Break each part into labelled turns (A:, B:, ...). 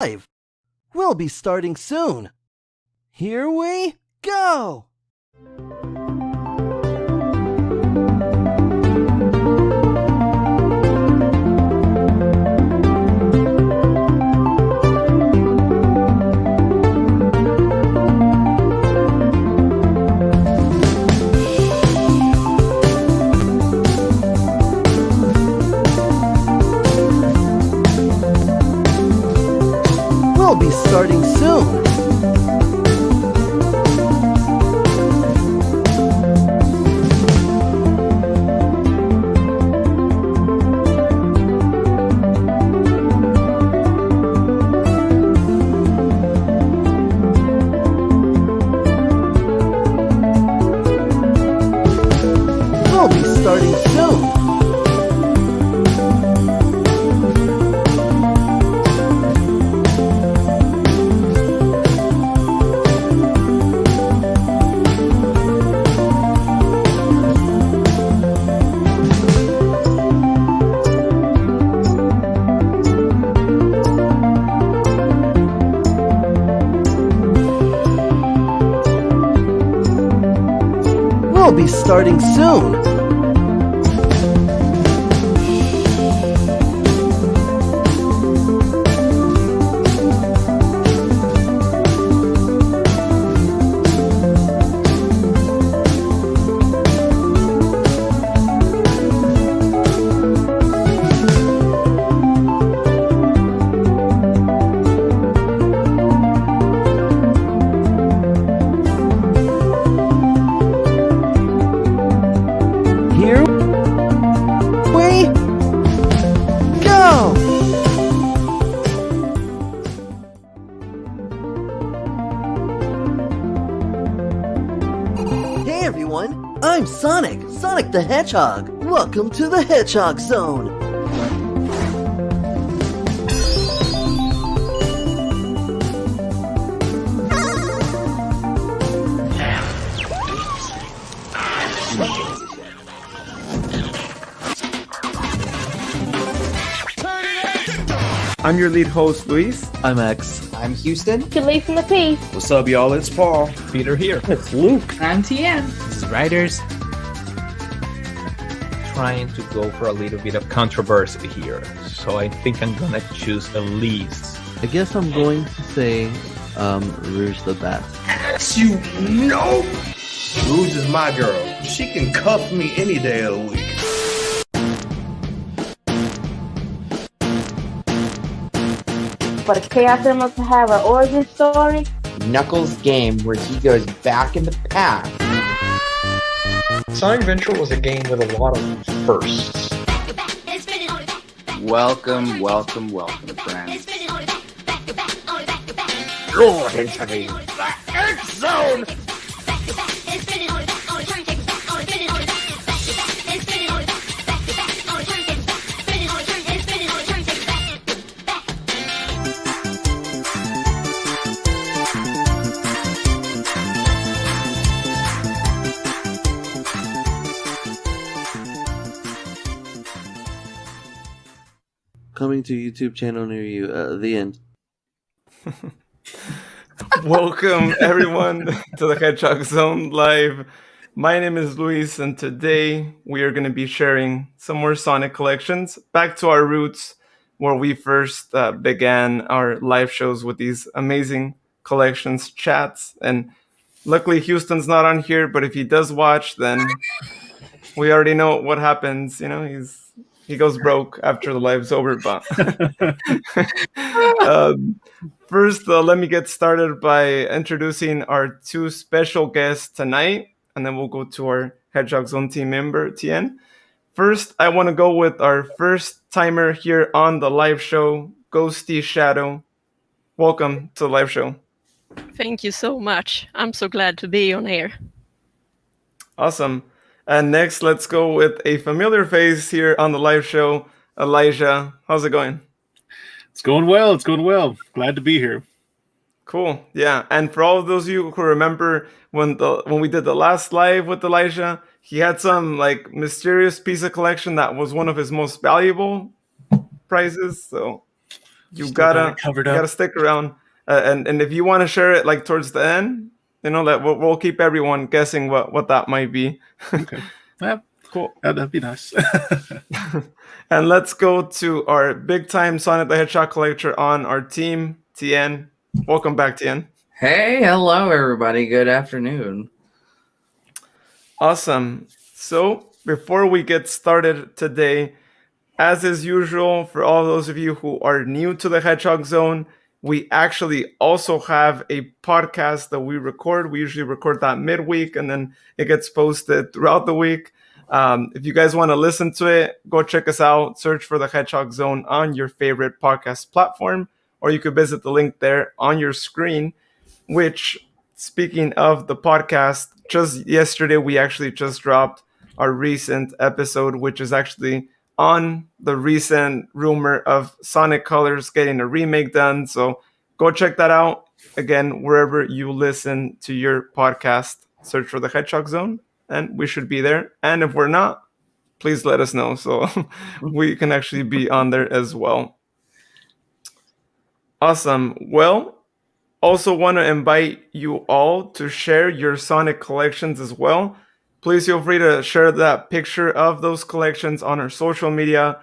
A: live. We'll be starting soon. Here we go! We'll be starting soon. We'll be starting soon. We'll be starting soon. Here we go! Hey everyone, I'm Sonic the Hedgehog. Welcome to the Hedgehog Zone.
B: I'm your lead host, Luis.
A: I'm X.
C: I'm Houston.
D: Julie from the P.
E: What's up, y'all? It's Paul.
B: Peter here.
E: It's Luke.
F: I'm TN.
G: This is Riders. Trying to go for a little bit of controversy here, so I think I'm gonna choose the least.
A: I guess I'm going to say Rouge the Bat.
E: Yes, you know. Rouge is my girl. She can cuff me any day of the week.
D: For the Chaos Emerald to have an origin story.
C: Knuckles' game where he goes back in the past.
H: Sonic Adventure was a game with a lot of firsts.
I: Welcome, welcome, welcome, friends.
E: You're entering the X Zone!
A: Coming to YouTube channel near you. The end.
B: Welcome, everyone, to the Hedgehog Zone Live. My name is Luis, and today we are going to be sharing some more Sonic collections. Back to our roots, where we first began our live shows with these amazing collections, chats. And luckily, Houston's not on here, but if he does watch, then we already know what happens. You know, he goes broke after the live's over. But first, let me get started by introducing our two special guests tonight, and then we'll go to our Hedgehog Zone team member, Tien. First, I want to go with our first timer here on the live show, Ghosty Shadow. Welcome to the live show.
J: Thank you so much. I'm so glad to be on air.
B: Awesome. And next, let's go with a familiar face here on the live show, Elijah. How's it going?
K: It's going well. It's going well. Glad to be here.
B: Cool. Yeah. And for all of those of you who remember when we did the last live with Elijah, he had some like mysterious piece of collection that was one of his most valuable prizes. So you
K: Still got
B: gotta
K: it covered
B: you
K: up.
B: gotta stick around. And if you want to share it like towards the end, that we'll keep everyone guessing what that might be.
K: Okay. Yeah,
B: Cool.
K: that'd be nice.
B: And let's go to our big time Sonic the Hedgehog collector on our team, Tien. Welcome back, Tien.
F: Hey, hello everybody. Good afternoon.
B: Awesome. So before we get started today, as is usual, for all those of you who are new to the Hedgehog Zone, we actually also have a podcast that we record. We usually record that midweek and then it gets posted throughout the week. If you guys want to listen to it, go check us out. Search for the Hedgehog Zone on your favorite podcast platform, or you could visit the link there on your screen, which, speaking of the podcast, just yesterday we actually just dropped our recent episode, which is actually on the recent rumor of Sonic Colors getting a remake done. So go check that out. Again, wherever you listen to your podcast, search for the Hedgehog Zone, and we should be there. And if we're not, please let us know so we can actually be on there as well. Awesome. Well, also want to invite you all to share your Sonic collections as well. Please feel free to share that picture of those collections on our social media,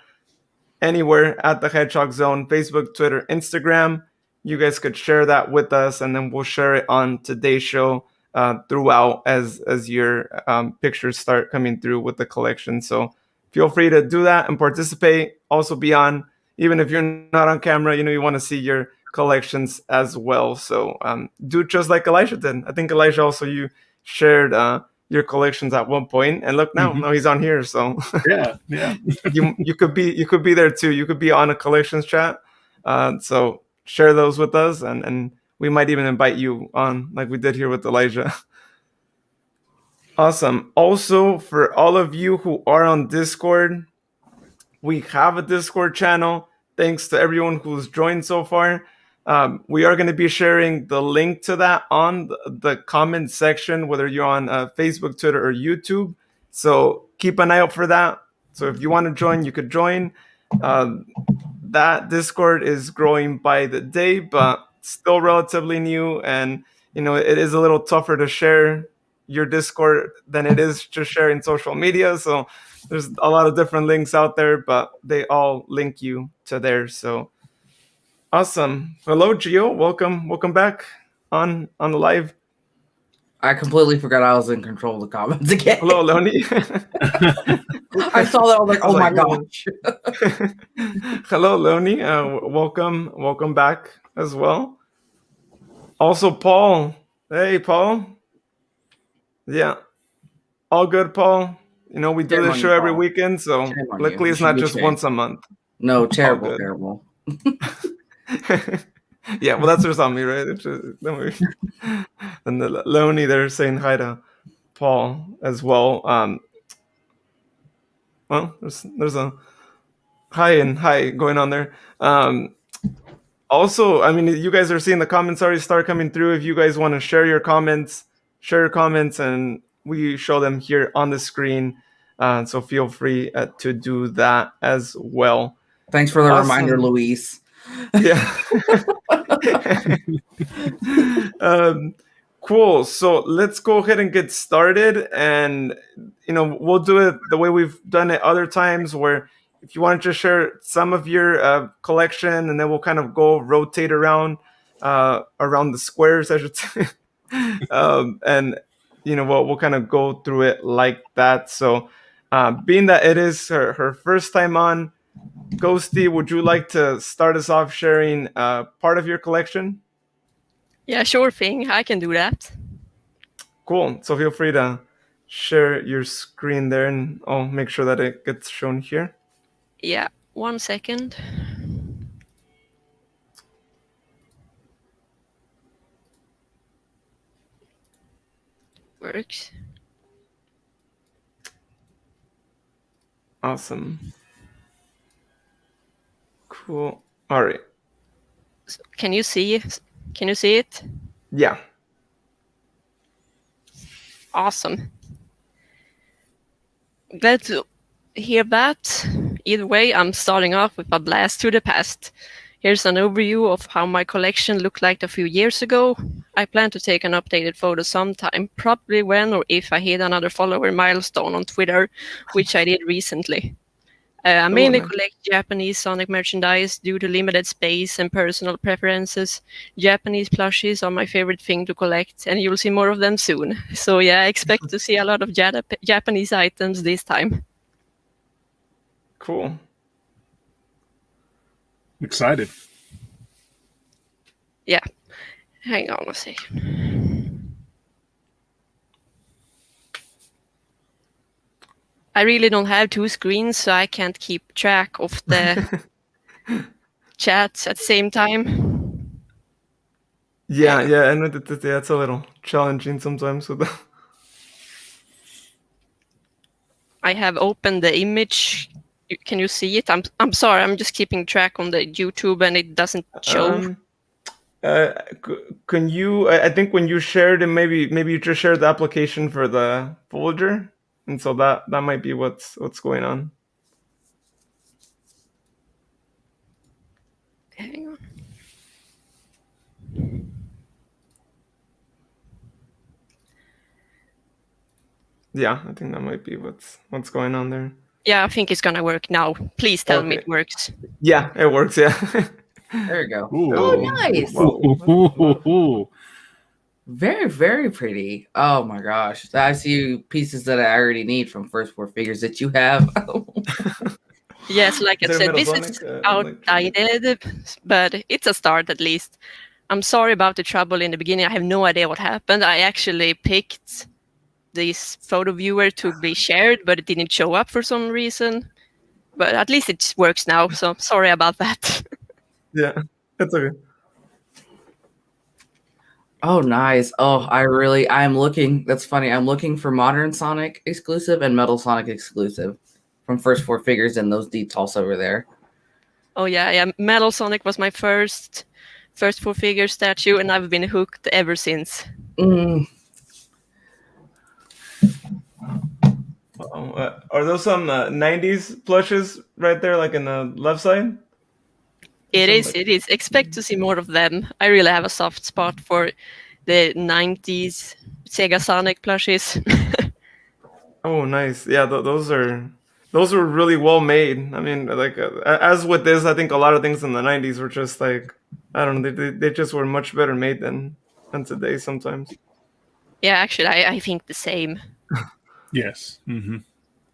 B: anywhere at the Hedgehog Zone, Facebook, Twitter, Instagram. You guys could share that with us, and then we'll share it on today's show throughout as your pictures start coming through with the collection. So feel free to do that and participate. Also be on, even if you're not on camera, you want to see your collections as well. So do just like Elijah did. I think Elijah also, you shared your collections at one point, and look now he's on here. So
K: yeah.
B: you could be there too. You could be on a collections chat. So share those with us, and we might even invite you on, like we did here with Elijah. Awesome. Also, for all of you who are on Discord, we have a Discord channel. Thanks to everyone who's joined so far. We are going to be sharing the link to that on the comment section, whether you're on Facebook, Twitter, or YouTube. So keep an eye out for that. So if you want to join, you could join. That Discord is growing by the day, but still relatively new. And, it is a little tougher to share your Discord than it is just sharing social media. So there's a lot of different links out there, but they all link you to there. So awesome. Hello, Gio. Welcome back on the live.
F: I completely forgot I was in control of the comments again.
B: Hello, Loni.
F: I saw that. I was like, oh my gosh.
B: Hello, Loni. Welcome back as well. Also, Paul. Hey, Paul. Yeah. All good, Paul. We do this show every weekend, so luckily it's not just once a month.
F: No, terrible.
B: Yeah, well, that's what's on me, right? It's just, don't worry. And the Loni, they're saying hi to Paul as well. Well, there's a hi and hi going on there. Also, I mean, you guys are seeing the comments already start coming through. If you guys want to share your comments, and we show them here on the screen. So feel free to do that as well.
F: Thanks for the reminder, Luis.
B: Yeah. Cool. So let's go ahead and get started. And, we'll do it the way we've done it other times, where if you want to just share some of your collection, and then we'll kind of rotate around the squares, I should say. And, we'll kind of go through it like that. So being that it is her first time on, Ghosty, would you like to start us off sharing part of your collection?
J: Yeah, sure thing. I can do that.
B: Cool. So feel free to share your screen there, and I'll make sure that it gets shown here.
J: Yeah, 1 second. Works.
B: Awesome. Cool. All right.
J: So, can you see it?
B: Yeah.
J: Awesome. Glad to hear that. Either way, I'm starting off with a blast to the past. Here's an overview of how my collection looked like a few years ago. I plan to take an updated photo sometime, probably when or if I hit another follower milestone on Twitter, which I did recently. I mainly collect Japanese Sonic merchandise due to limited space and personal preferences. Japanese plushies are my favorite thing to collect, and you'll see more of them soon. So yeah, I expect to see a lot of Japanese items this time.
B: Cool.
K: Excited.
J: Yeah. Hang on a second. I really don't have two screens, so I can't keep track of the chats at the same time.
B: Yeah, I know that's a little challenging sometimes with that.
J: I have opened the image. Can you see it? I'm sorry, I'm just keeping track on the YouTube and it doesn't show.
B: Can you? I think when you shared it, maybe you just shared the application for the folder, and so that might be what's going on.
J: Hang on.
B: Yeah, I think that might be what's going on there.
J: Yeah, I think it's gonna work now. Please tell me it works.
B: Yeah, it works. Yeah.
F: There you go.
K: Ooh.
F: Oh, nice.
K: Ooh.
F: Very, very pretty. Oh my gosh. I see pieces that I already need from First Four Figures that you have.
J: Yes, like I
B: Is there
J: said,
B: Metal
J: this is
B: Sonic,
J: outdated, but it's a start at least. I'm sorry about the trouble in the beginning. I have no idea what happened. I actually picked this photo viewer to be shared, but it didn't show up for some reason. But at least it works now, so I'm sorry about that.
B: Yeah, that's okay.
F: Oh, nice. Oh, I'm looking. That's funny. I'm looking for Modern Sonic exclusive and Metal Sonic exclusive from First Four Figures and those details over there.
J: Oh yeah. Metal Sonic was my first Four Figure statue, and I've been hooked ever since.
B: Are those some 90s plushes right there, like in the left side?
J: It is. Expect to see more of them. I really have a soft spot for the 90s Sega Sonic plushies.
B: Oh, nice. Yeah, those were really well made. I mean, like as with this, I think a lot of things in the 90s were just like, I don't know, they just were much better made than today sometimes.
J: Yeah, actually, I think the same.
K: Yes. Mm-hmm.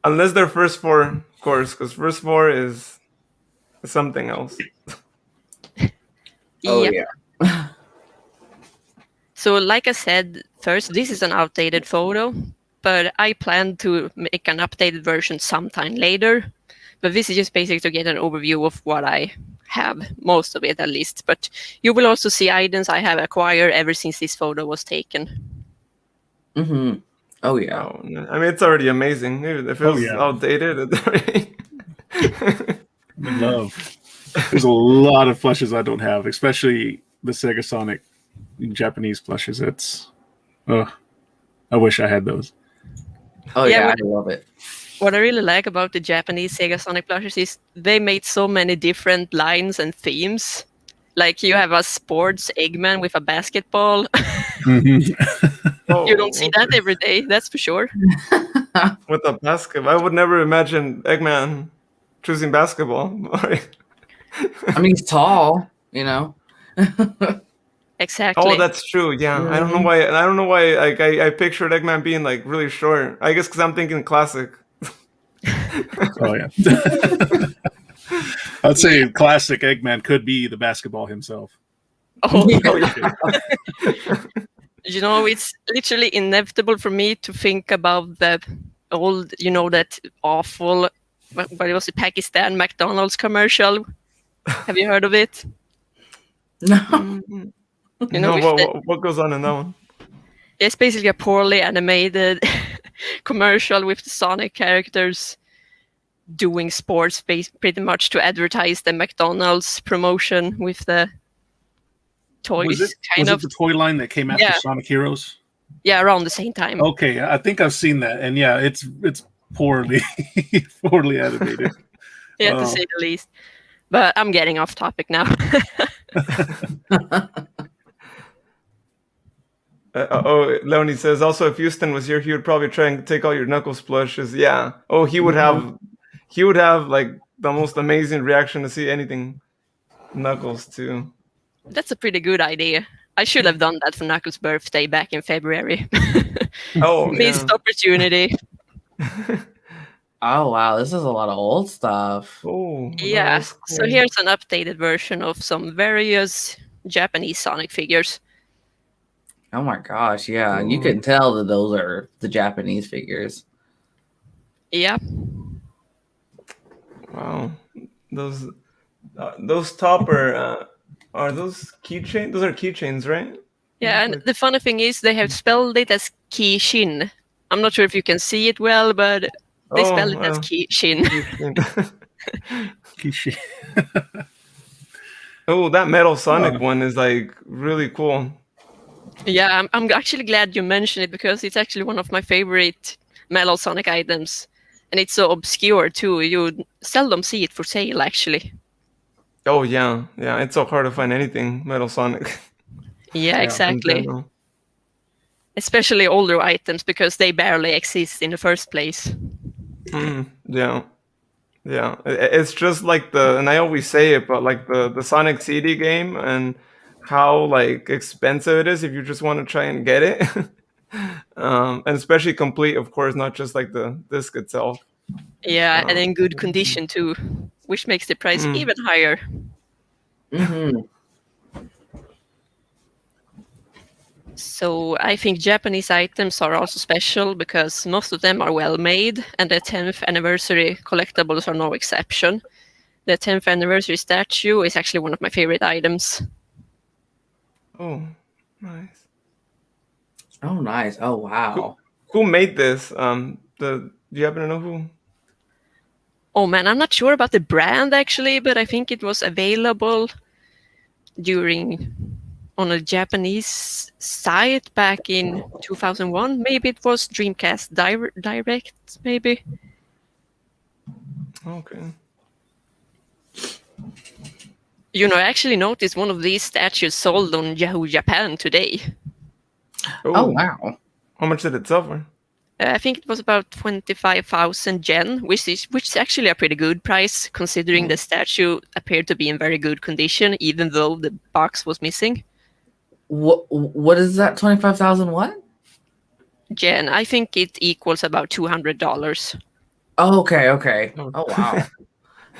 B: Unless they're First Four, of course, because First Four is something else.
F: Oh,
J: Yep.
F: yeah.
J: So like I said, first, this is an outdated photo, but I plan to make an updated version sometime later. But this is just basically to get an overview of what I have, most of it at least. But you will also see items I have acquired ever since this photo was taken.
F: Mm-hmm. Oh, yeah.
B: Oh, I mean, it's already amazing. If it was outdated, it's already...
K: Love. There's a lot of plushes I don't have, especially the Sega Sonic Japanese plushes. I wish I had those.
F: Oh, yeah, I love it.
J: What I really like about the Japanese Sega Sonic plushes is they made so many different lines and themes. Like you have a sports Eggman with a basketball.
K: Mm-hmm.
J: You don't see that every day, that's for sure.
B: With a basketball, I would never imagine Eggman choosing basketball.
F: I mean, he's tall, you know.
J: Exactly.
B: Oh, that's true. Yeah, I don't know why. I don't know why. Like I pictured Eggman being like really short. I guess because I'm thinking classic.
K: Oh yeah. I'd say classic Eggman could be the basketball himself.
J: Oh, yeah. You know, it's literally inevitable for me to think about the old, that awful, what was it, Pakistan McDonald's commercial. Have you heard of it?
F: No.
J: You know,
B: what goes on in that one?
J: It's basically a poorly animated commercial with the Sonic characters doing sports pretty much to advertise the McDonald's promotion with the toys.
K: Was it the toy line that came after Sonic Heroes?
J: Yeah, around the same time.
K: Okay, I think I've seen that, and yeah, it's poorly animated.
J: Yeah, to say the least. But I'm getting off topic now.
B: Leonie says also if Houston was here, he would probably try and take all your Knuckles plushes. Yeah. Oh, he would have like the most amazing reaction to see anything Knuckles too.
J: That's a pretty good idea. I should have done that for Knuckles' birthday back in February.
B: Oh,
J: Missed opportunity.
F: Oh wow, this is a lot of old stuff.
B: Oh,
J: Yeah.
B: cool.
J: So here's an updated version of some various Japanese Sonic figures.
F: Oh my gosh, yeah. You can tell that those are the Japanese figures.
J: Yeah.
B: Wow. Those top are those keychains? Those are keychains, right?
J: Yeah, and the funny thing is they have spelled it as Kishin. I'm not sure if you can see it well, but they spell it as Kishin.
K: Kishi.
B: Oh, that Metal Sonic one is like really cool.
J: Yeah, I'm actually glad you mentioned it because it's actually one of my favorite Metal Sonic items. And it's so obscure too. You seldom see it for sale actually.
B: Oh yeah, yeah. It's so hard to find anything Metal Sonic.
J: Yeah, exactly. Especially older items because they barely exist in the first place.
B: Yeah. Yeah. It's just like and I always say it, but like the Sonic CD game and how like expensive it is if you just want to try and get it. And especially complete, of course, not just like the disc itself.
J: Yeah, and in good condition too, which makes the price even higher. So I think Japanese items are also special because most of them are well made, and the 10th anniversary collectibles are no exception. The 10th anniversary statue is actually one of my favorite items.
B: Oh, nice.
F: Oh, nice. Oh, wow.
B: Who made this? Do you happen to know who?
J: Oh man, I'm not sure about the brand actually, but I think it was available on a Japanese site back in 2001. Maybe it was Dreamcast Direct, maybe.
B: Okay.
J: You know, I actually noticed one of these statues sold on Yahoo Japan today.
F: Oh wow.
B: How much did it sell for?
J: I think it was about 25,000 yen, which is actually a pretty good price considering the statue appeared to be in very good condition, even though the box was missing.
F: What is that? 25,000 what?
J: Yen. I think it equals about $200.
F: Oh, okay. Oh wow.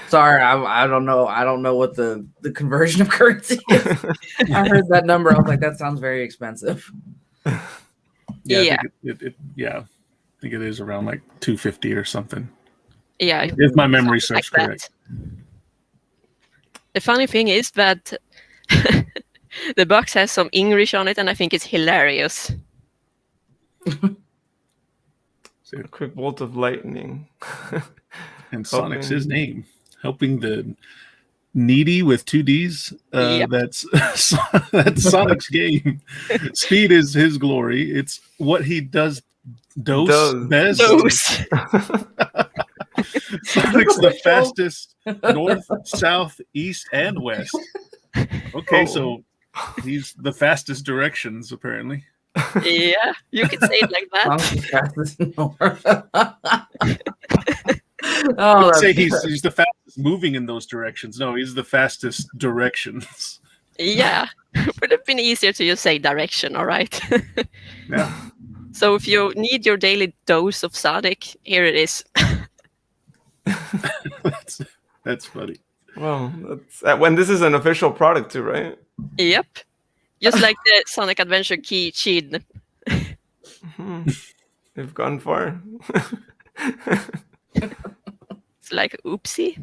F: Sorry, I don't know. I don't know what the conversion of currency is. I heard that number. I was like, that sounds very expensive.
J: Yeah.
K: I think it is around like 250 or something.
J: Yeah.
K: If my memory serves correct.
J: The funny thing is that the box has some English on it, and I think it's hilarious.
B: A quick bolt of lightning.
K: And Sonic's his name. Helping the needy with 2 Ds. That's Sonic's game. Speed is his glory. It's what he does best. Sonic's the fastest north, south, east, and west. Okay, so he's the fastest directions, apparently.
J: Yeah, you could say it like that.
K: I'd say he's the fastest moving in those directions. No, he's the fastest directions.
J: Yeah, would have been easier to just say direction, all right?
K: Yeah.
J: So if you need your daily dose of Sonic, here it is.
K: That's funny.
B: Well, when this is an official product too, right?
J: Yep. Just like the Sonic Adventure keychain.
B: They've gone far.
J: It's like, oopsie.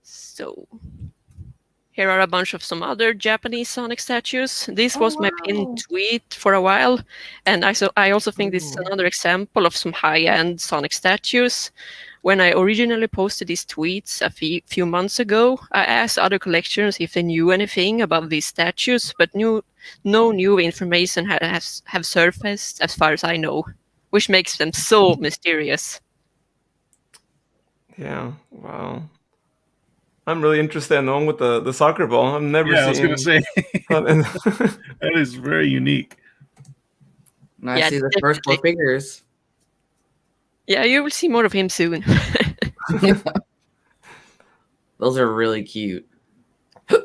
J: So, here are a bunch of some other Japanese Sonic statues. This was my pinned tweet for a while. And I also think this is another example of some high-end Sonic statues. When I originally posted these tweets a few months ago, I asked other collectors if they knew anything about these statues, but no new information have surfaced as far as I know, which makes them so mysterious.
B: Yeah, wow. I'm really interested in the one with the soccer ball. I've never seen.
K: I was going to say that is very unique.
F: And I see the first 4 figures.
J: Yeah, you will see more of him soon.
F: Those are really cute.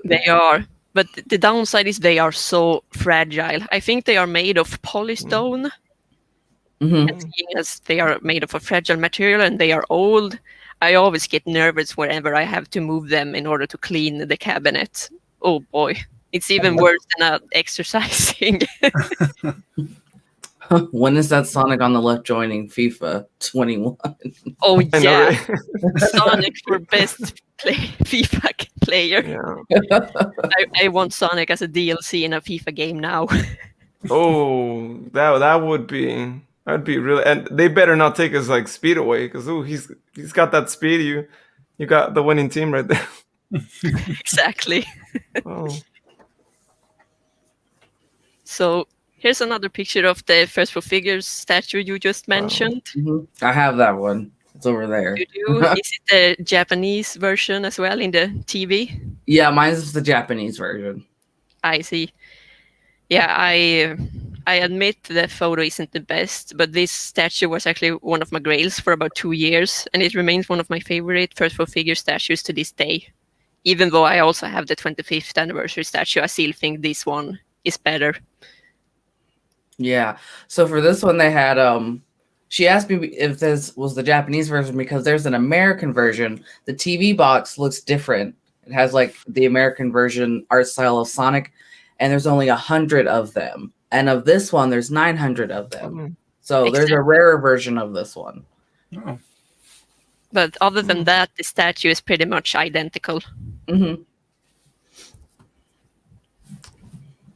J: They are, but the downside is they are so fragile. I think they are made of polystone. And seeing as they are made of a fragile material and they are old, I always get nervous whenever I have to move them in order to clean the cabinet. Oh boy, it's even worse than exercising.
F: When is that Sonic on the left joining FIFA 21?
J: Oh yeah, Sonic for best FIFA player.
B: Yeah.
J: I want Sonic as a DLC in a FIFA game now.
B: Oh, that would be. That'd be really, and they better not take his like speed away, because he's got that speed. You got the winning team right there.
J: Exactly.
B: Oh.
J: So here's another picture of the First 4 Figures statue you just mentioned.
F: I have that one. It's over there.
J: You do? Is it the Japanese version as well in the TV?
F: Yeah, mine's the Japanese version.
J: I see. Yeah, I admit the photo isn't the best, but this statue was actually one of my grails for about 2 years, and it remains one of my favorite First 4 Figure statues to this day. Even though I also have the 25th anniversary statue, I still think this one is better.
F: Yeah. So for this one, they had she asked me if this was the Japanese version because there's an American version. The TV box looks different. It has like the American version art style of Sonic, and there's only 100 of them. And of this one, there's 900 of them. So there's a rarer version of this one.
K: Oh.
J: But other than that, the statue is pretty much identical.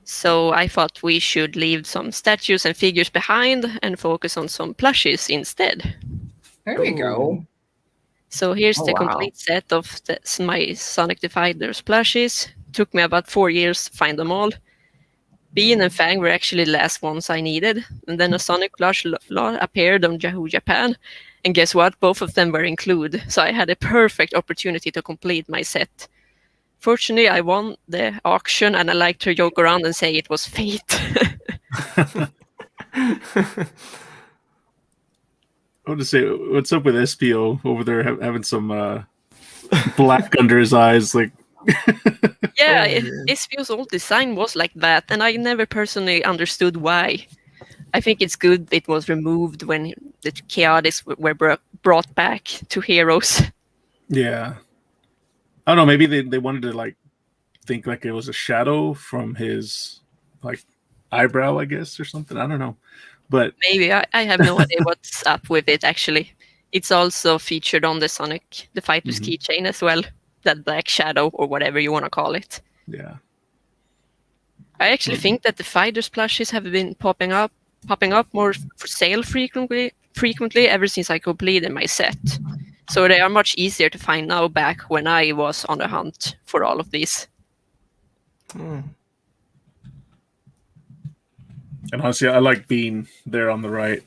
J: So I thought we should leave some statues and figures behind and focus on some plushies instead.
F: There we go.
J: So here's the complete set of my Sonic the Fighters plushies. Took me about 4 years to find them all. Bean and Fang were actually the last ones I needed. And then a Sonic plush appeared on Yahoo Japan. And guess what? Both of them were included. So I had a perfect opportunity to complete my set. Fortunately, I won the auction, and I like to joke around and say it was fate.
K: I want to say, what's up with SPO over there having some black under his eyes? Like,
J: yeah, SPO's old design was like that, and I never personally understood why. I think it's good it was removed when the Chaotics were brought back to Heroes.
K: Yeah. I don't know, maybe they wanted to like think like it was a shadow from his like eyebrow, I guess, or something. I don't know. But
J: maybe I have no idea what's up with it actually. It's also featured on the Sonic the Fighters keychain as well. That black shadow or whatever you want to call it.
K: Yeah.
J: I actually think that the Fighters plushies have been popping up more for sale frequently ever since I completed my set. So they are much easier to find now back when I was on the hunt for all of these.
K: And honestly, I like being there on the right.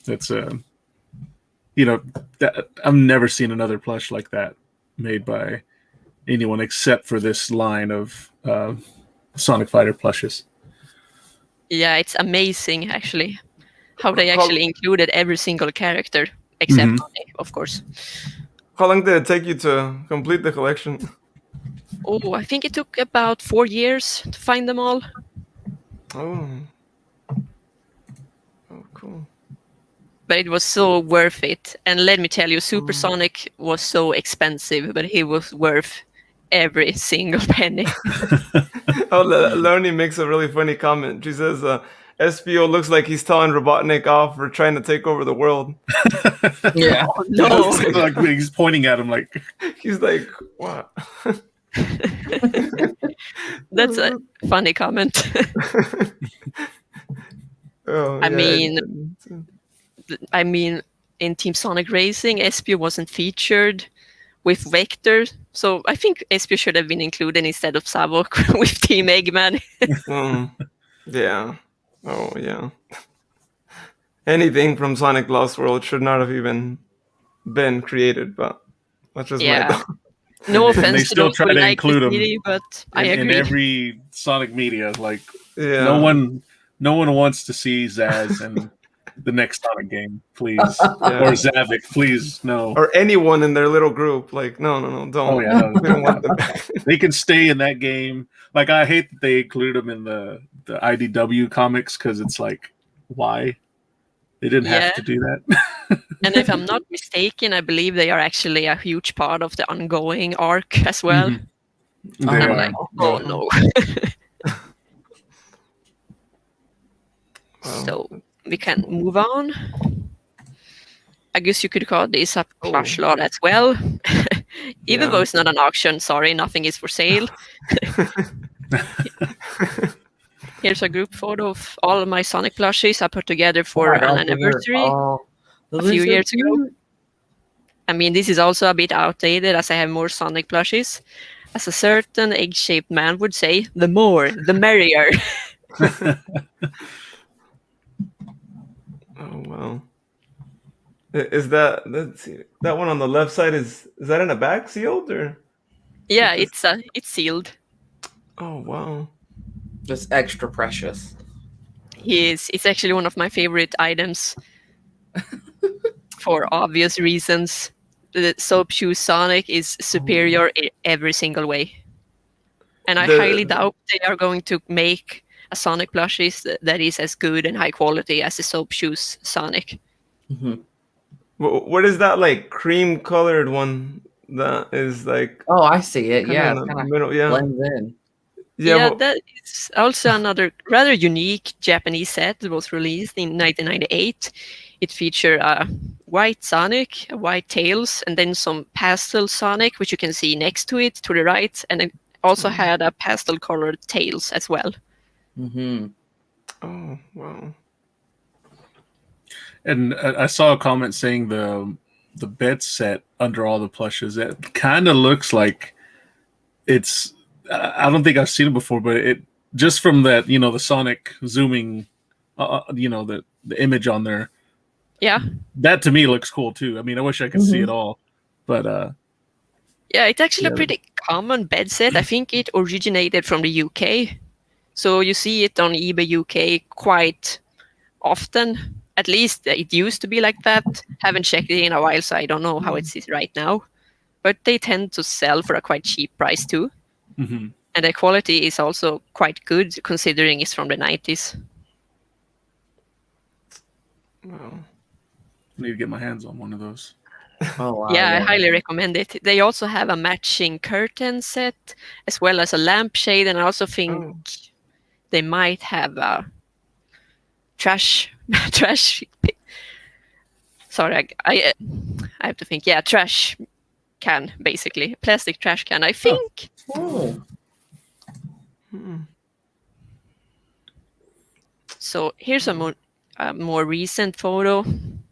K: That's I've never seen another plush like that made by anyone except for this line of Sonic Fighter plushes.
J: Yeah, it's amazing actually how they actually included every single character except Sonic, of course.
B: How long did it take you to complete the collection?
J: Oh, I think it took about 4 years to find them all.
B: Oh, cool.
J: But it was so worth it. And let me tell you, Super Sonic was so expensive, but he was worth every single penny.
B: Loni makes a really funny comment. She says, SPO looks like he's telling Robotnik off for trying to take over the world.
F: Yeah.
J: Oh, no.
K: Like he's pointing at him like...
B: He's like, what?
J: That's a funny comment. I mean, in Team Sonic Racing, SPO wasn't featured with Vector, so I think SPO should have been included instead of Savok with Team Eggman.
B: Yeah. Oh, yeah. Anything from Sonic Lost World should not have even been created, but that's just my thought.
J: No
K: And they
J: offense to
K: still
J: those
K: try
J: who
K: to
J: like
K: include
J: the
K: them
J: CD, but I
K: in
J: agree.
K: every Sonic media. Like
B: Yeah.
K: no one wants to see Zaz in the next Sonic game, please.
B: Yeah.
K: Or Zavik, please, no.
B: Or anyone in their little group. Like, no, don't.
K: Oh yeah, no.
B: We don't want them.
K: They can stay in that game. Like I hate that they include them in the IDW comics because it's like, why? They didn't have to do that.
J: And if I'm not mistaken, I believe they are actually a huge part of the ongoing arc as well.
K: They
J: I'm
K: are.
J: like, oh no. So we can move on. I guess you could call this a plush lot as well. Even though it's not an auction, sorry, nothing is for sale. Here's a group photo of all of my Sonic plushies I put together for an anniversary a few years ago. I mean, this is also a bit outdated as I have more Sonic plushies. As a certain egg-shaped man would say, the more, the merrier.
B: Oh wow! Is that that one on the left side? Is that in a bag sealed or?
J: Yeah, it's sealed.
B: Oh wow!
F: Just extra precious.
J: It's actually one of my favorite items for obvious reasons. The Soap Shoe Sonic is superior in every single way, and I highly doubt they are going to make a Sonic plushies that is as good and high quality as the Soap Shoes Sonic.
B: What is that like cream colored one that is like?
F: Oh, I see it. Yeah,
B: in
F: it's
B: the
F: kind
B: middle,
F: of blends in.
J: Yeah, that is also another rather unique Japanese set that was released in 1998. It featured a white Sonic, a white Tails, and then some pastel Sonic, which you can see next to it to the right, and it also had a pastel colored Tails as well.
B: Oh wow!
K: And I saw a comment saying the bed set under all the plushes. It kind of looks like it's. I don't think I've seen it before, but it just from that the Sonic zooming, the image on there.
J: Yeah.
K: That to me looks cool too. I mean, I wish I could see it all, but
J: yeah, it's actually a pretty common bed set. I think it originated from the UK. So you see it on eBay UK quite often. At least it used to be like that. Haven't checked it in a while, so I don't know how it is right now. But they tend to sell for a quite cheap price too. And the quality is also quite good considering it's from the 90s.
K: Wow. I need to get my hands on one of those.
F: Oh, wow,
J: I highly recommend it. They also have a matching curtain set as well as a lampshade, and I also think they might have a trash. Sorry, I have to think. Yeah, trash can, basically. Plastic trash can, I think. So here's a more recent photo,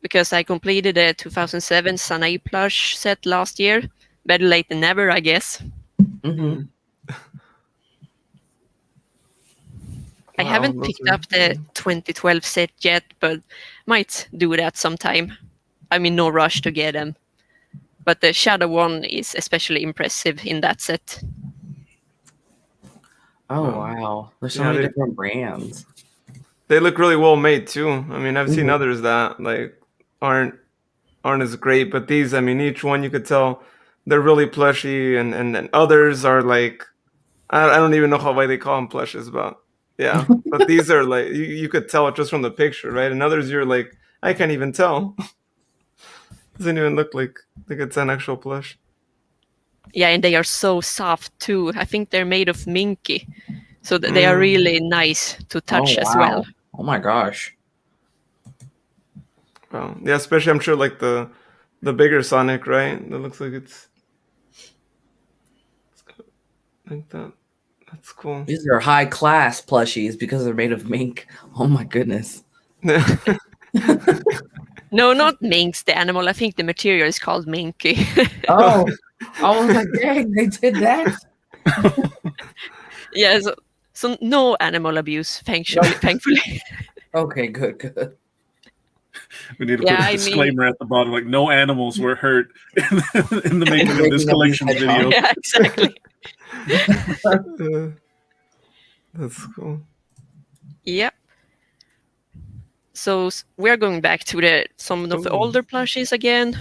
J: because I completed a 2007 Sanae plush set last year. Better late than never, I guess. I haven't picked up the 2012 set yet, but might do that sometime. I'm in no rush to get them. But the Shadow one is especially impressive in that set.
F: Oh, wow. There's so many different brands.
B: They look really well made too. I mean, I've seen others that like aren't as great, but these, I mean, each one you could tell they're really plushy, and then others are like, I don't even know why they call them plushes, but yeah. But these are like, you could tell it just from the picture, right? And others you're like, I can't even tell. Doesn't even look like it's an actual plush.
J: Yeah, and they are so soft too. I think they're made of minky, so they are really nice to touch as well.
F: Oh my gosh.
B: Wow. Yeah, especially I'm sure like the bigger Sonic, right? That looks like it's like that. That's cool.
F: These are high class plushies because they're made of mink. Oh my goodness.
J: No, not minks, the animal. I think the material is called minky.
F: Oh, I was like, dang, they did that.
J: Yeah, so no animal abuse, thankfully.
F: Okay, good.
K: We need to put a disclaimer at the bottom, like no animals were hurt in the making of this collection video.
J: Yeah, exactly.
B: That's cool.
J: Yep. So we're going back to some of the older plushies again.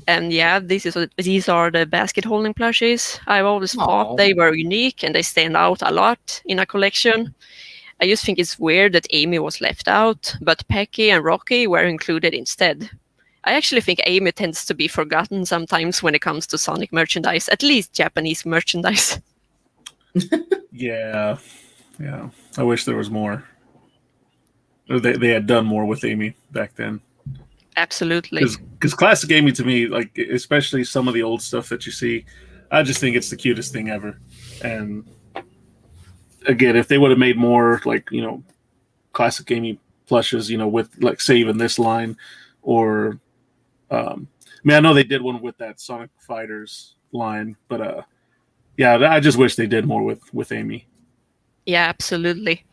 J: And yeah, these are the basket holding plushies. I've always thought they were unique and they stand out a lot in a collection. I just think it's weird that Amy was left out, but Pecky and Rocky were included instead. I actually think Amy tends to be forgotten sometimes when it comes to Sonic merchandise, at least Japanese merchandise.
K: Yeah. I wish there was more. They had done more with Amy back then.
J: Absolutely.
K: Because classic Amy, to me, like especially some of the old stuff that you see, I just think it's the cutest thing ever. And again, if they would have made more like, classic Amy plushes, with like say even this line, or I know they did one with that Sonic Fighters line, but yeah, I just wish they did more with Amy.
J: Yeah, absolutely.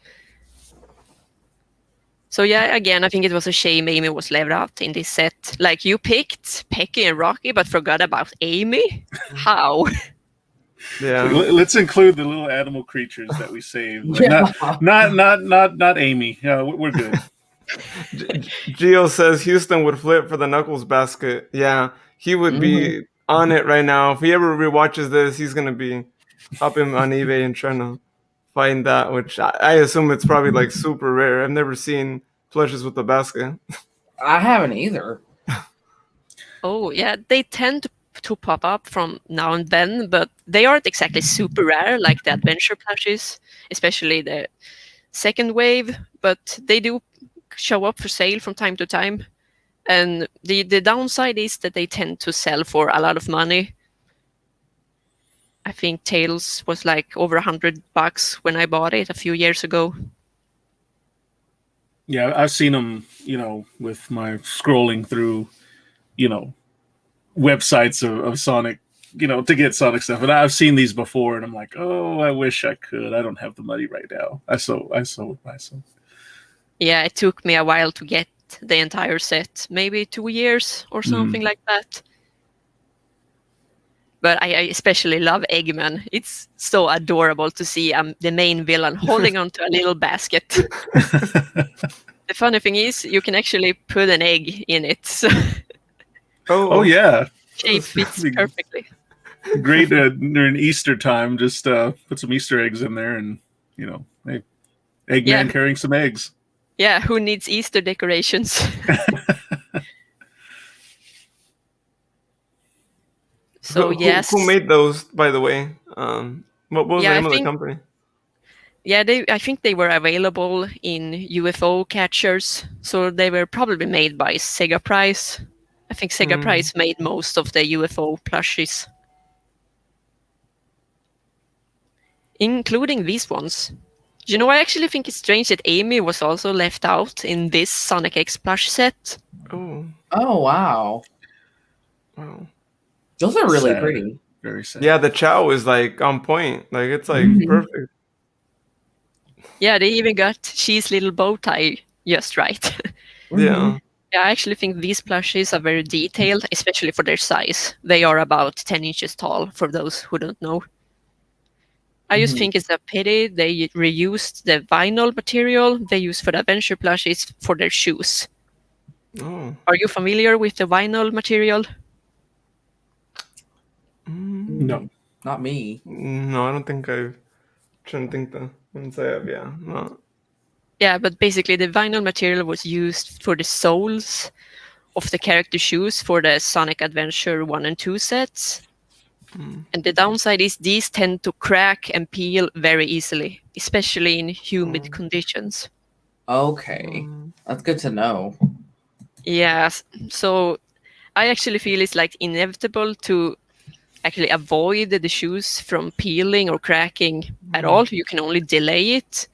J: So yeah, again, I think it was a shame Amy was left out in this set. Like, you picked Pecky and Rocky, but forgot about Amy? How?
B: Yeah.
K: Let's include the little animal creatures that we saved. Like, not Amy. Yeah, we're good.
B: Gio says Houston would flip for the Knuckles basket. Yeah, he would be on it right now. If he ever rewatches this, he's gonna be up on eBay and trying to find that, which I assume it's probably like super rare. I've never seen plushes with the basket.
F: I haven't either.
J: Oh yeah, they tend to pop up from now and then, but they aren't exactly super rare like the adventure plushes, especially the second wave, but they do show up for sale from time to time. And the downside is that they tend to sell for a lot of money. I think Tails was like over $100 when I bought it a few years ago.
K: Yeah, I've seen them, with my scrolling through, websites of Sonic, to get Sonic stuff. And I've seen these before, and I'm like, oh, I wish I could. I don't have the money right now. I so would buy some.
J: Yeah, it took me a while to get the entire set, maybe 2 years or something like that. But I especially love Eggman. It's so adorable to see the main villain holding onto a little basket. The funny thing is, you can actually put an egg in it. So
K: oh yeah.
J: Shape fits perfectly.
K: Great during Easter time. Just put some Easter eggs in there, and hey, Eggman carrying some eggs.
J: Yeah, who needs Easter decorations? So yes.
B: Who made those, by the way? What was the name of the company?
J: Yeah, I think they were available in UFO catchers, so they were probably made by Sega Price. I think Sega Price made most of the UFO plushies, including these ones. I actually think it's strange that Amy was also left out in this Sonic X plush set.
F: Oh wow.
B: Wow.
F: Those are really
K: sad.
F: pretty.
K: Very sad.
B: Yeah, the Chow is like on point. Like, it's like perfect.
J: Yeah, they even got She's little bow tie just right.
B: Yeah.
J: Yeah, I actually think these plushies are very detailed, especially for their size. They are about 10 inches tall, for those who don't know. I just think it's a pity they reused the vinyl material they use for the adventure plushies for their shoes.
B: Oh.
J: Are you familiar with the vinyl material?
K: No.
F: Not me.
B: No, I don't think I've... Trying to think the ones I have, yeah. No.
J: Yeah, but basically the vinyl material was used for the soles of the character shoes for the Sonic Adventure 1 and 2 sets. And the downside is these tend to crack and peel very easily, especially in humid conditions.
F: Okay. That's good to know.
J: Yeah, so I actually feel it's like inevitable to actually avoid the shoes from peeling or cracking at all. You can only delay it.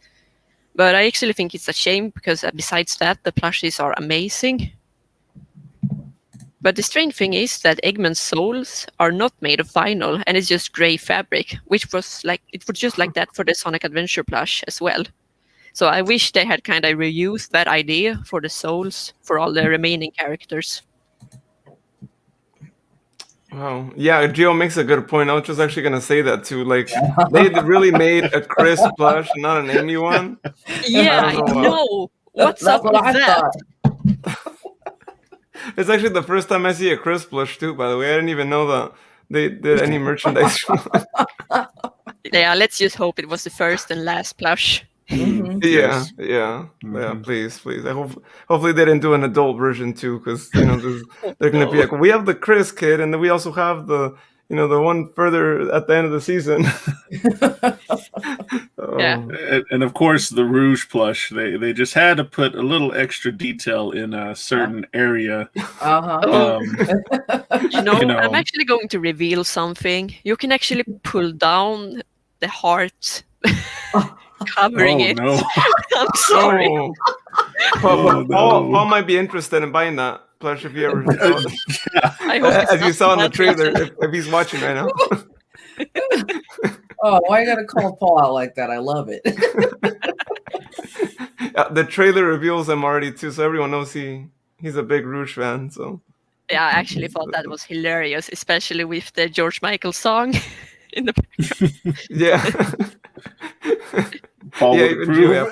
J: But I actually think it's a shame because besides that, the plushies are amazing. But the strange thing is that Eggman's soles are not made of vinyl, and it's just gray fabric, which was like, it was just like that for the Sonic Adventure plush as well. So I wish they had kind of reused that idea for the souls for all the remaining characters.
B: Wow. Yeah, Gio makes a good point. I was just actually gonna say that too. Like they really made a Chris plush, not an Amy one.
J: Yeah, I know. What's up with that?
B: It's actually the first time I see a Chris plush too, by the way. I didn't even know that they did any merchandise.
J: Yeah, let's just hope it was the first and last plush.
B: Yeah. Please. Hopefully they didn't do an adult version too, because they're gonna be like, we have the Chris kid, and then we also have the the one further at the end of the season.
J: Yeah,
K: and of course the Rouge plush. They just had to put a little extra detail in a certain area.
J: I'm actually going to reveal something. You can actually pull down the heart. Covering it.
K: No.
J: I'm sorry.
B: Paul might be interested in buying that plush if you ever saw it.
J: I hope
B: as you saw in the trailer, if he's watching right now.
F: Oh, why you gotta call Paul out like that? I love it.
B: The trailer reveals him already too, so everyone knows he's a big Rouge fan. So
J: yeah, I actually thought that was hilarious, especially with the George Michael song in the background.
B: Yeah.
K: Paul would
B: approve.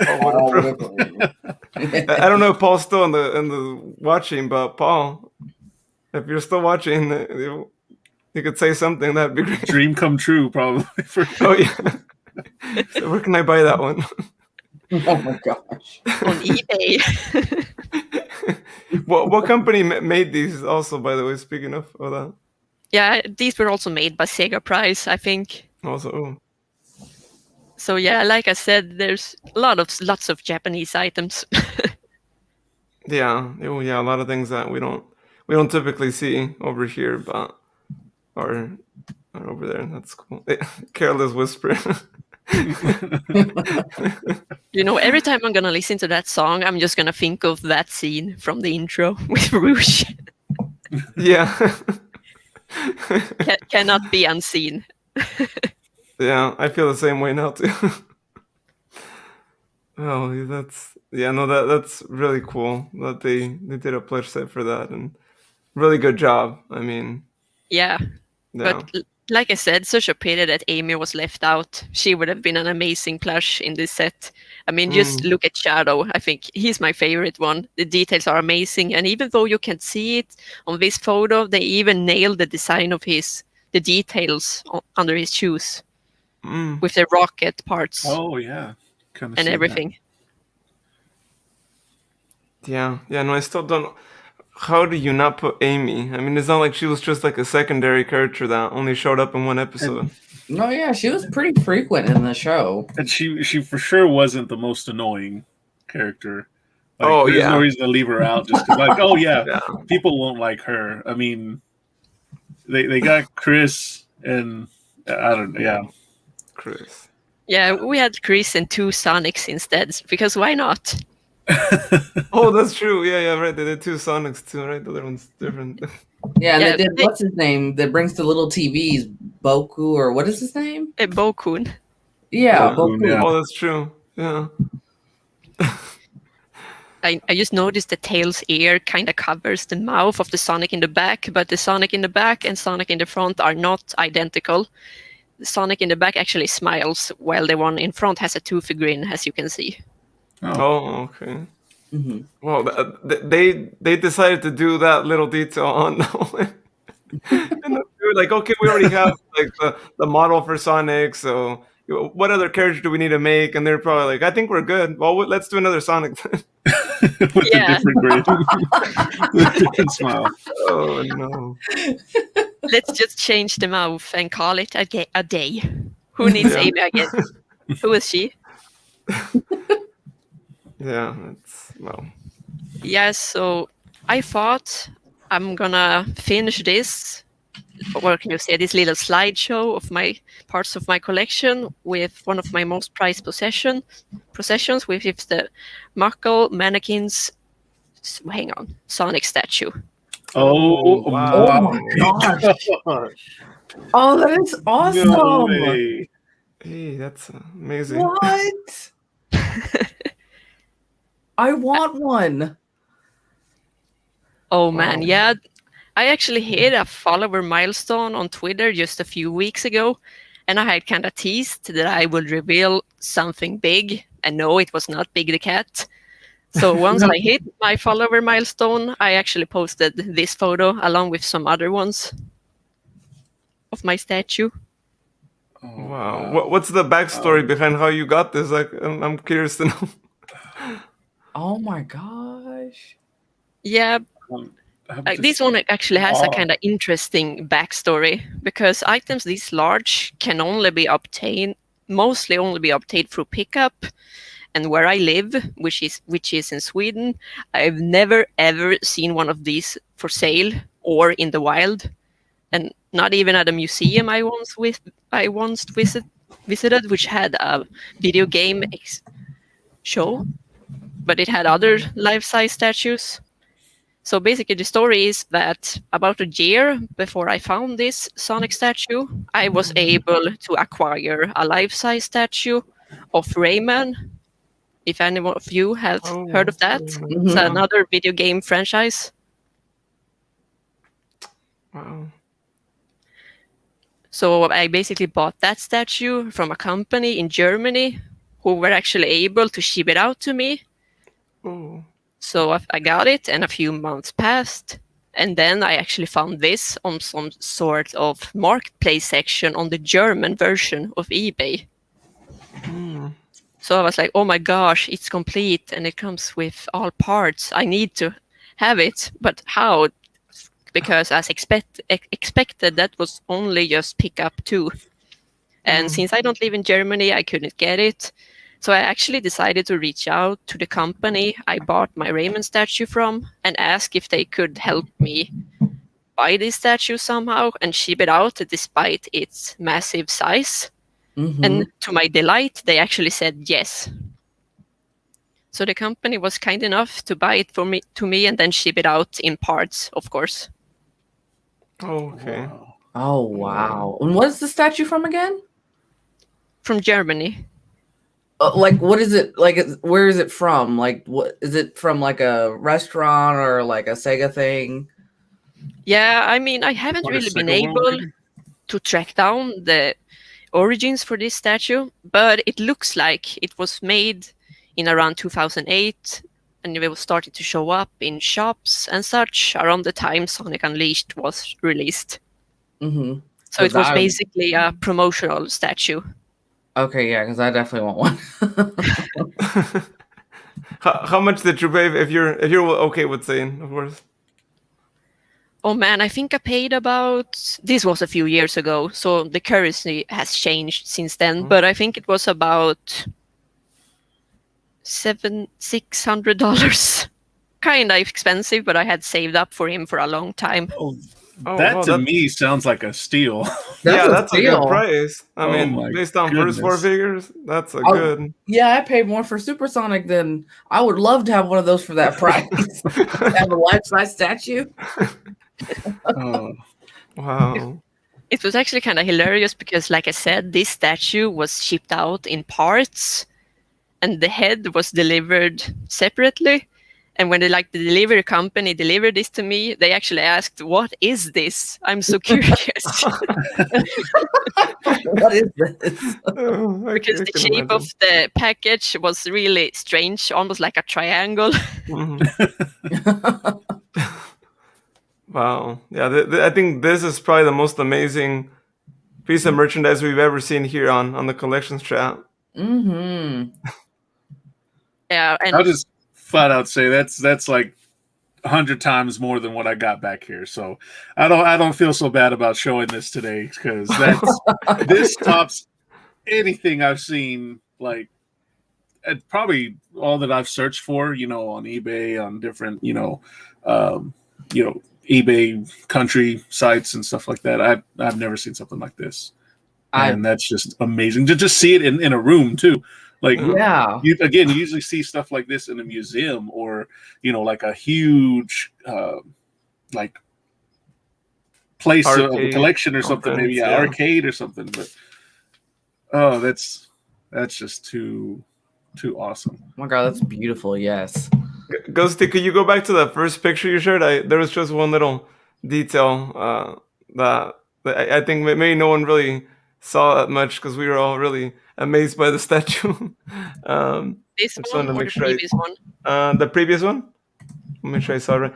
B: I don't know if Paul's still in the watching, but Paul, if you're still watching, you could say something. That'd be great.
K: Dream come true, probably.
B: Oh yeah. So where can I buy that one?
F: Oh my gosh!
J: On eBay.
B: What company made these? Also, by the way, speaking of that.
J: Yeah, these were also made by Sega Price, I think.
B: Also.
J: So yeah, like I said, there's lots of Japanese items.
B: Yeah, a lot of things that we don't typically see over here, but are over there. That's cool. Careless whisper.
J: Every time I'm gonna listen to that song, I'm just gonna think of that scene from the intro with Rouge.
B: Yeah.
J: Cannot be unseen.
B: Yeah, I feel the same way now too. Oh, that's really cool that they did a plush set for that, and really good job. I mean,
J: yeah. But like I said, such a pity that Amy was left out. She would have been an amazing plush in this set. I mean, just look at Shadow. I think he's my favorite one. The details are amazing, and even though you can't see it on this photo, they even nailed the design of the details under his shoes. With the rocket parts.
K: Oh yeah,
J: and everything.
B: Yeah. No, I still don't. How do you not put Amy? I mean, it's not like she was just like a secondary character that only showed up in one episode.
F: No, yeah, she was pretty frequent in the show,
K: and she for sure wasn't the most annoying character. There's no reason to leave her out just because, people won't like her. I mean, they got Chris and I don't know, yeah.
B: Chris.
J: Yeah, we had Chris and 2 Sonics instead, because why not?
B: Oh, that's true. Yeah, right. They did 2 Sonics too, right? The other one's different.
F: Yeah, and they did, what's his name? That brings the little TVs, Boku, or what is his name?
J: Bokun.
F: Yeah, Bokun.
B: Yeah. Oh, that's true. Yeah.
J: I just noticed the tail's ear kind of covers the mouth of the Sonic in the back, but the Sonic in the back and Sonic in the front are not identical. The Sonic in the back actually smiles, while the one in front has a toothy grin, as you can see.
B: Oh, okay. Mm-hmm. Well, they decided to do that little detail on the one. And they were like, okay, we already have like the model for Sonic, so what other character do we need to make? And they're probably like, I think we're good. Well, let's do another Sonic.
K: With a different grin. With a different smile.
B: Oh, no.
J: Let's just change the mouth and call it a day. Who needs Amy again? Who is she?
B: Yeah,
J: Yeah, so I thought I'm gonna finish this, or can you say, this little slideshow of my parts of my collection with one of my most prized possessions, which is the Muckle Mannequins. Hang on, Sonic statue.
K: Oh, wow.
F: Oh my gosh! Oh, that is awesome!
K: No way.
B: Hey, that's amazing.
F: What? I want one.
J: Oh man, yeah. I actually hit a follower milestone on Twitter just a few weeks ago, and I had kind of teased that I would reveal something big, and no, it was not Big the Cat. So once I hit my follower milestone, I actually posted this photo along with some other ones of my statue.
B: Wow. What's the backstory behind how you got this? Like, I'm curious to know.
F: Oh my gosh.
J: Yeah. This one actually has a kind of interesting backstory because items this large can mostly only be obtained through pickup. And where I live, which is in Sweden, I've never ever seen one of these for sale or in the wild, and not even at a museum I once visited, which had a video game show, but it had other life-size statues. So basically, the story is that about a year before I found this Sonic statue, I was able to acquire a life-size statue of Raymond. If any of you have heard of that, it's another video game franchise.
B: Wow.
J: So I basically bought that statue from a company in Germany who were actually able to ship it out to me.
B: Oh.
J: So I got it, and a few months passed. And then I actually found this on some sort of marketplace section on the German version of eBay. So I was like, oh my gosh, it's complete and it comes with all parts. I need to have it, but how? Because as expected, that was only just pick up 2. And since I don't live in Germany, I couldn't get it. So I actually decided to reach out to the company I bought my Raymond statue from and ask if they could help me buy this statue somehow and ship it out despite its massive size. And to my delight, they actually said yes. So the company was kind enough to buy it to me and then ship it out in parts, of course.
B: Oh, okay.
F: Oh, wow. And what is the statue from again?
J: From Germany.
F: Like, what is it? Like, where is it from? Like, what is it from? Like a restaurant or like a Sega thing?
J: Yeah, I mean, I haven't really been able to track down the origins for this statue, but it looks like it was made in around 2008, and it was started to show up in shops and such around the time Sonic Unleashed was released. So it was basically a promotional statue.
F: Okay, yeah, because I definitely want one.
B: How much did you pay? If you're okay with saying, of course.
J: Oh man, I think I paid about. This was a few years ago, so the currency has changed since then. But I think it was about $600. Kind of expensive, but I had saved up for him for a long time.
K: That to me sounds like a steal.
B: That's a good price. I mean, based on first 4 figures, that's a good.
F: Yeah, I paid more for Supersonic than I would love to have one of those for that price. Have a life-size statue.
B: Wow.
J: It was actually kind of hilarious because, like I said, this statue was shipped out in parts, and the head was delivered separately. And when the delivery company delivered this to me, they actually asked, "What is this? I'm so curious."
F: What is this?
J: Because the shape of the package was really strange, almost like a triangle.
B: Wow. Yeah, I think this is probably the most amazing piece of merchandise we've ever seen here on the collections chat.
J: Yeah, and
K: I'll just flat out say that's like 100 times more than what I got back here. So I don't feel so bad about showing this today because this tops anything I've seen. Like, probably all that I've searched for, on eBay, on different, eBay country sites and stuff like that. I've never seen something like this, and that's just amazing to just see it in a room too. Like, you usually see stuff like this in a museum or, like a huge, like place of a collection or something, maybe an arcade or something. But that's just too too awesome.
F: Oh my god, that's beautiful. Yes.
B: Ghosty, could you go back to that first picture you shared? There was just one little detail that I think maybe no one really saw that much because we were all really amazed by the statue.
J: This
B: just
J: one
B: wanted to
J: or
B: make
J: the
B: sure
J: previous one?
B: The previous one? Let me make sure I saw it right.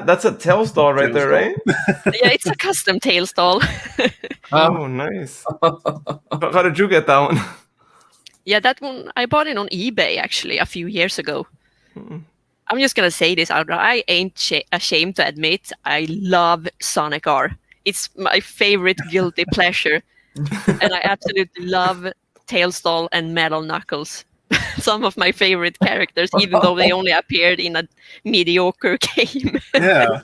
B: That's a Tails doll right there, right?
J: Yeah, it's a custom Tails doll.
B: Oh, nice. How did you get that one?
J: Yeah, that one, I bought it on eBay actually a few years ago. I'm just going to say this out loud. I ain't ashamed to admit I love Sonic R. It's my favorite guilty pleasure. And I absolutely love Tails doll and Metal Knuckles. Some of my favorite characters, even though they only appeared in a mediocre game.
K: Yeah.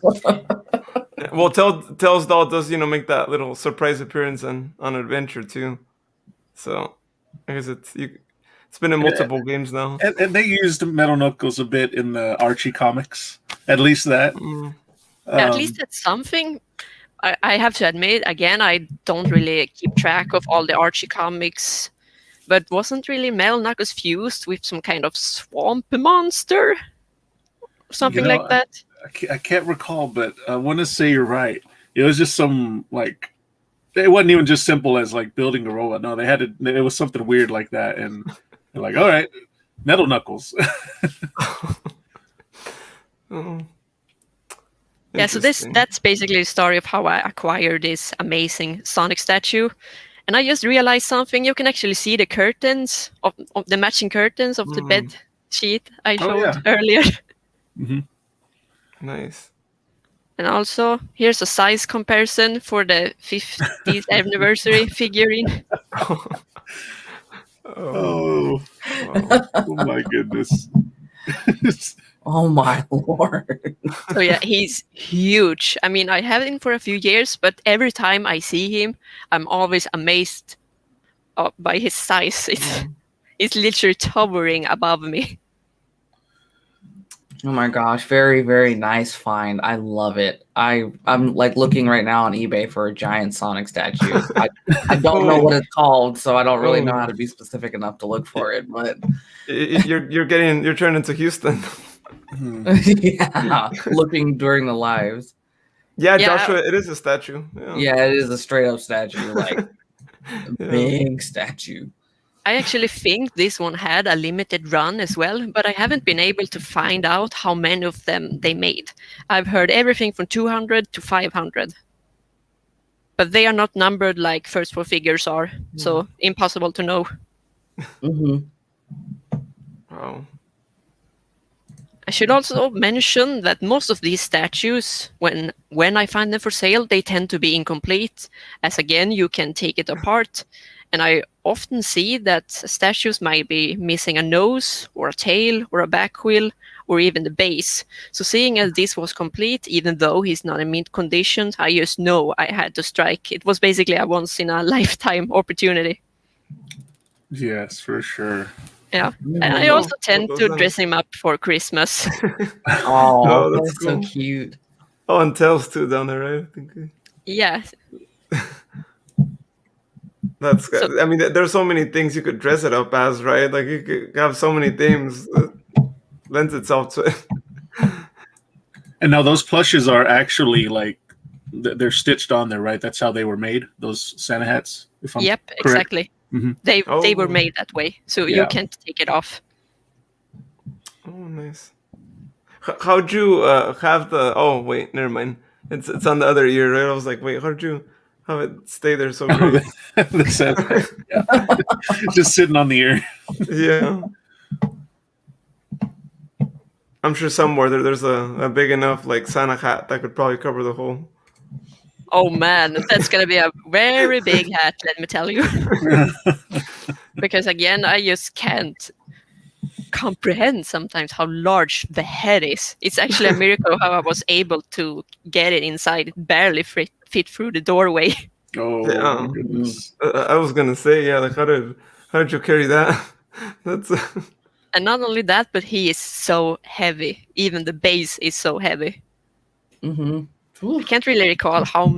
B: Well, Tails doll does, make that little surprise appearance on Adventure too. So I guess it's been in multiple games now.
K: And they used Metal Knuckles a bit in the Archie comics. At least that.
J: At least that's something. I have to admit, again, I don't really keep track of all the Archie comics. But wasn't really Metal Knuckles fused with some kind of swamp monster? Something like that?
K: I can't recall, but I want to say you're right. It was just some, it wasn't even just simple as, building a robot. No, it was something weird like that. And they're like, all right, Metal Knuckles.
J: Yeah, so that's basically the story of how I acquired this amazing Sonic statue. And I just realized something. You can actually see the curtains of the matching curtains of the bed sheet I showed earlier.
K: Mm-hmm.
B: Nice.
J: And also, here's a size comparison for the 50th anniversary figurine.
K: Oh my goodness.
F: Oh my lord.
J: So yeah, he's huge. I mean, I have him for a few years, but every time I see him, I'm always amazed by his size. It's literally towering above me.
F: Oh my gosh, very, very nice find. I love it. I'm looking right now on eBay for a giant Sonic statue. I don't know what it's called, so I don't really know how to be specific enough to look for it, but
B: you're turning into Houston.
F: Yeah, looking during the lives.
B: Yeah, Joshua, it is a statue.
F: Yeah, it is a straight up statue, a big statue.
J: I actually think this one had a limited run as well, but I haven't been able to find out how many of them they made. I've heard everything from 200 to 500. But they are not numbered like first four figures are, so impossible to know.
F: Mm-hmm.
B: Wow.
J: I should also mention that most of these statues, when I find them for sale, they tend to be incomplete, as again, you can take it apart. And I often see that statues might be missing a nose, or a tail, or a back wheel, or even the base. So seeing as this was complete, even though he's not in mint condition, I just know I had to strike. It was basically a once-in-a-lifetime opportunity.
K: Yes, for sure.
J: Yeah, and I also tend to dress him up for Christmas.
F: Oh,
B: that's
F: cool.
B: So
F: cute.
B: Oh, and Tails too down there, right? I think.
J: Yeah.
B: That's good. So, I mean, there's so many things you could dress it up as, right? Like you could have so many themes that lends itself to it.
K: And now those plushes are actually they're stitched on there, right? That's how they were made. Those Santa hats. If I'm correct.
J: Exactly.
K: Mm-hmm.
J: They were made that way, so you can't take it off.
B: Oh, nice. How'd you have the? Oh, wait, never mind. It's on the other ear, right? I was like, wait, how'd you have it stay there so great?
K: Just sitting on the ear.
B: Yeah. I'm sure somewhere there's a big enough Santa hat that could probably cover the whole.
J: Oh man, that's gonna be a very big hat, let me tell you. Because again, I just can't comprehend sometimes how large the head is. It's actually a miracle how I was able to get it inside. It barely fit through the doorway.
K: Oh,
B: yeah.
K: Goodness.
B: I was gonna say, how did you carry that? That's.
J: And not only that, but he is so heavy. Even the base is so heavy.
F: Mm-hmm.
J: I can't really recall how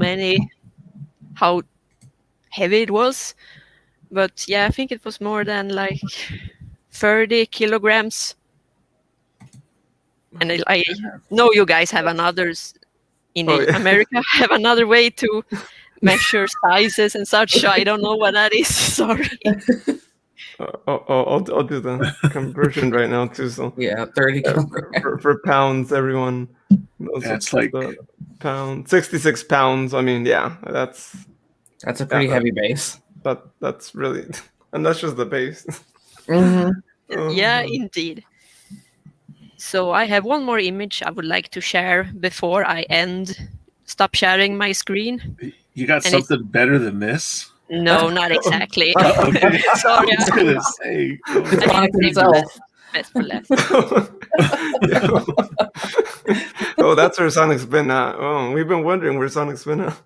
J: heavy it was, but yeah, I think it was more than 30 kilograms. And I know you guys have another's in America have another way to measure sizes and such. So I don't know what that is. Sorry.
B: I'll do the conversion right now too. So
F: 30
B: for pounds, everyone knows
K: that's like
B: the pound, 66 pounds. I mean, yeah, that's
F: a pretty heavy base.
B: That's really, and that's just the base.
J: Yeah, indeed. So I have one more image I would like to share before I stop sharing my screen.
K: You got something better than this?
J: No, not exactly.
K: Okay.
J: Sorry.
K: I was gonna say.
F: Sonic himself.
J: Best for last.
B: Oh, that's where Sonic's been at. Oh, we've been wondering where Sonic's been at.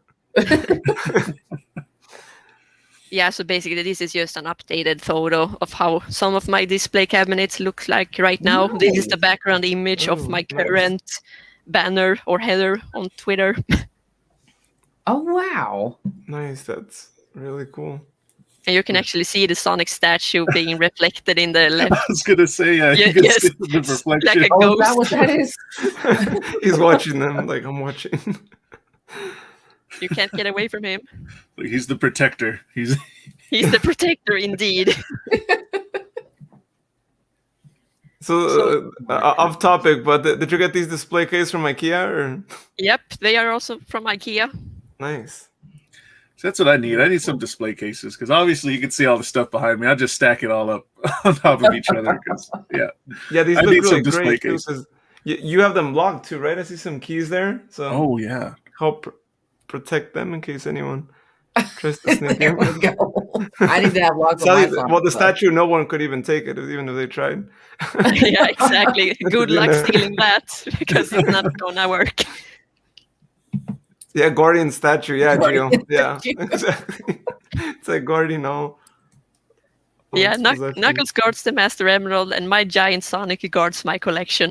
J: Yeah, so basically this is just an updated photo of how some of my display cabinets look like right now. Nice. This is the background image of my current banner or header on Twitter.
F: Oh, wow.
B: Nice, that's really cool.
J: And you can actually see the Sonic statue being reflected in the left.
K: I was going to say, you can see the reflection.
J: Like a ghost.
F: Is that what that is?
B: He's watching them like I'm watching.
J: You can't get away from him.
K: He's the protector. He's
J: the protector, indeed.
B: So off topic, but did you get these display cases from Ikea? Or?
J: Yep, they are also from Ikea.
B: Nice.
K: So that's what I need. I need some display cases because obviously you can see all the stuff behind me. I'll just stack it all up on top of each other.
B: Yeah, these
K: I
B: look
K: need
B: really
K: some display
B: great
K: cases.
B: You have them locked too, right? I see some keys there. So help protect them in case anyone tries to sneak in.
F: There we go. I need to have locks on my phone.
B: Well, the statue, no one could even take it, even if they tried.
J: Yeah, exactly. Good luck stealing that, because it's not gonna work.
B: Yeah, Guardian statue. Yeah, Gio. Yeah, exactly. It's like Guardian all.
J: Yeah, Knuckles guards the Master Emerald, and my giant Sonic guards my collection.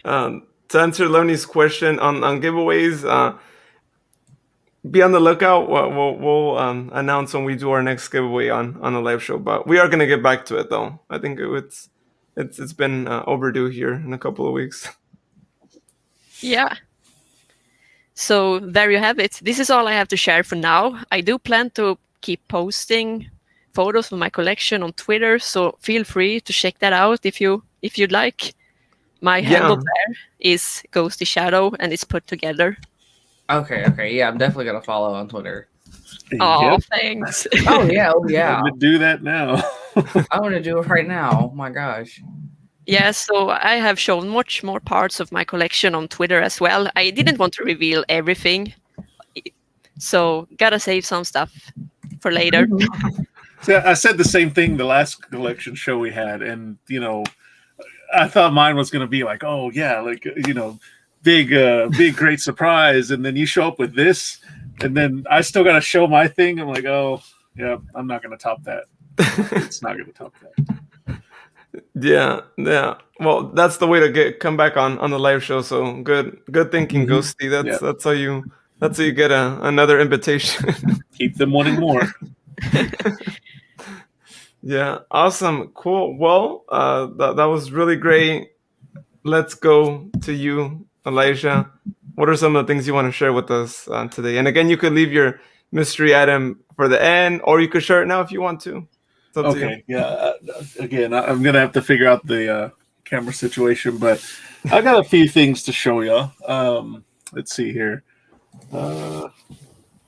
B: To answer Lonnie's question on giveaways, be on the lookout. We'll announce when we do our next giveaway on a live show. But we are gonna get back to it though. I think it's been overdue here in a couple of weeks.
J: Yeah. So there you have it. This is all I have to share for now. I do plan to keep posting photos of my collection on Twitter, so feel free to check that out if you'd like. My handle there is Ghosty Shadow, and it's put together.
F: Okay. Yeah, I'm definitely gonna follow on Twitter.
J: Oh, thanks.
F: Oh yeah.
K: I'm gonna do that now.
F: I want to do it right now. Oh my gosh.
J: Yeah, so I have shown much more parts of my collection on Twitter as well. I didn't want to reveal everything, so gotta save some stuff for later.
K: So I said the same thing the last collection show we had, and I thought mine was going to be like, oh yeah, like big great surprise, and then you show up with this, and then I still got to show my thing. I'm like, oh yeah, I'm not going to top that. It's not going to top that.
B: Yeah. Well, that's the way to come back on the live show. So good thinking, Ghosty. That's how you get another invitation.
K: Keep them wanting more.
B: Yeah, awesome, cool. Well, that was really great. Let's go to you, Elijah. What are some of the things you want to share with us today? And again, you could leave your mystery item for the end, or you could share it now if you want to. It's up to you.
K: Yeah. Again, I'm gonna have to figure out the camera situation, but I got a few things to show you. Let's see here.
B: That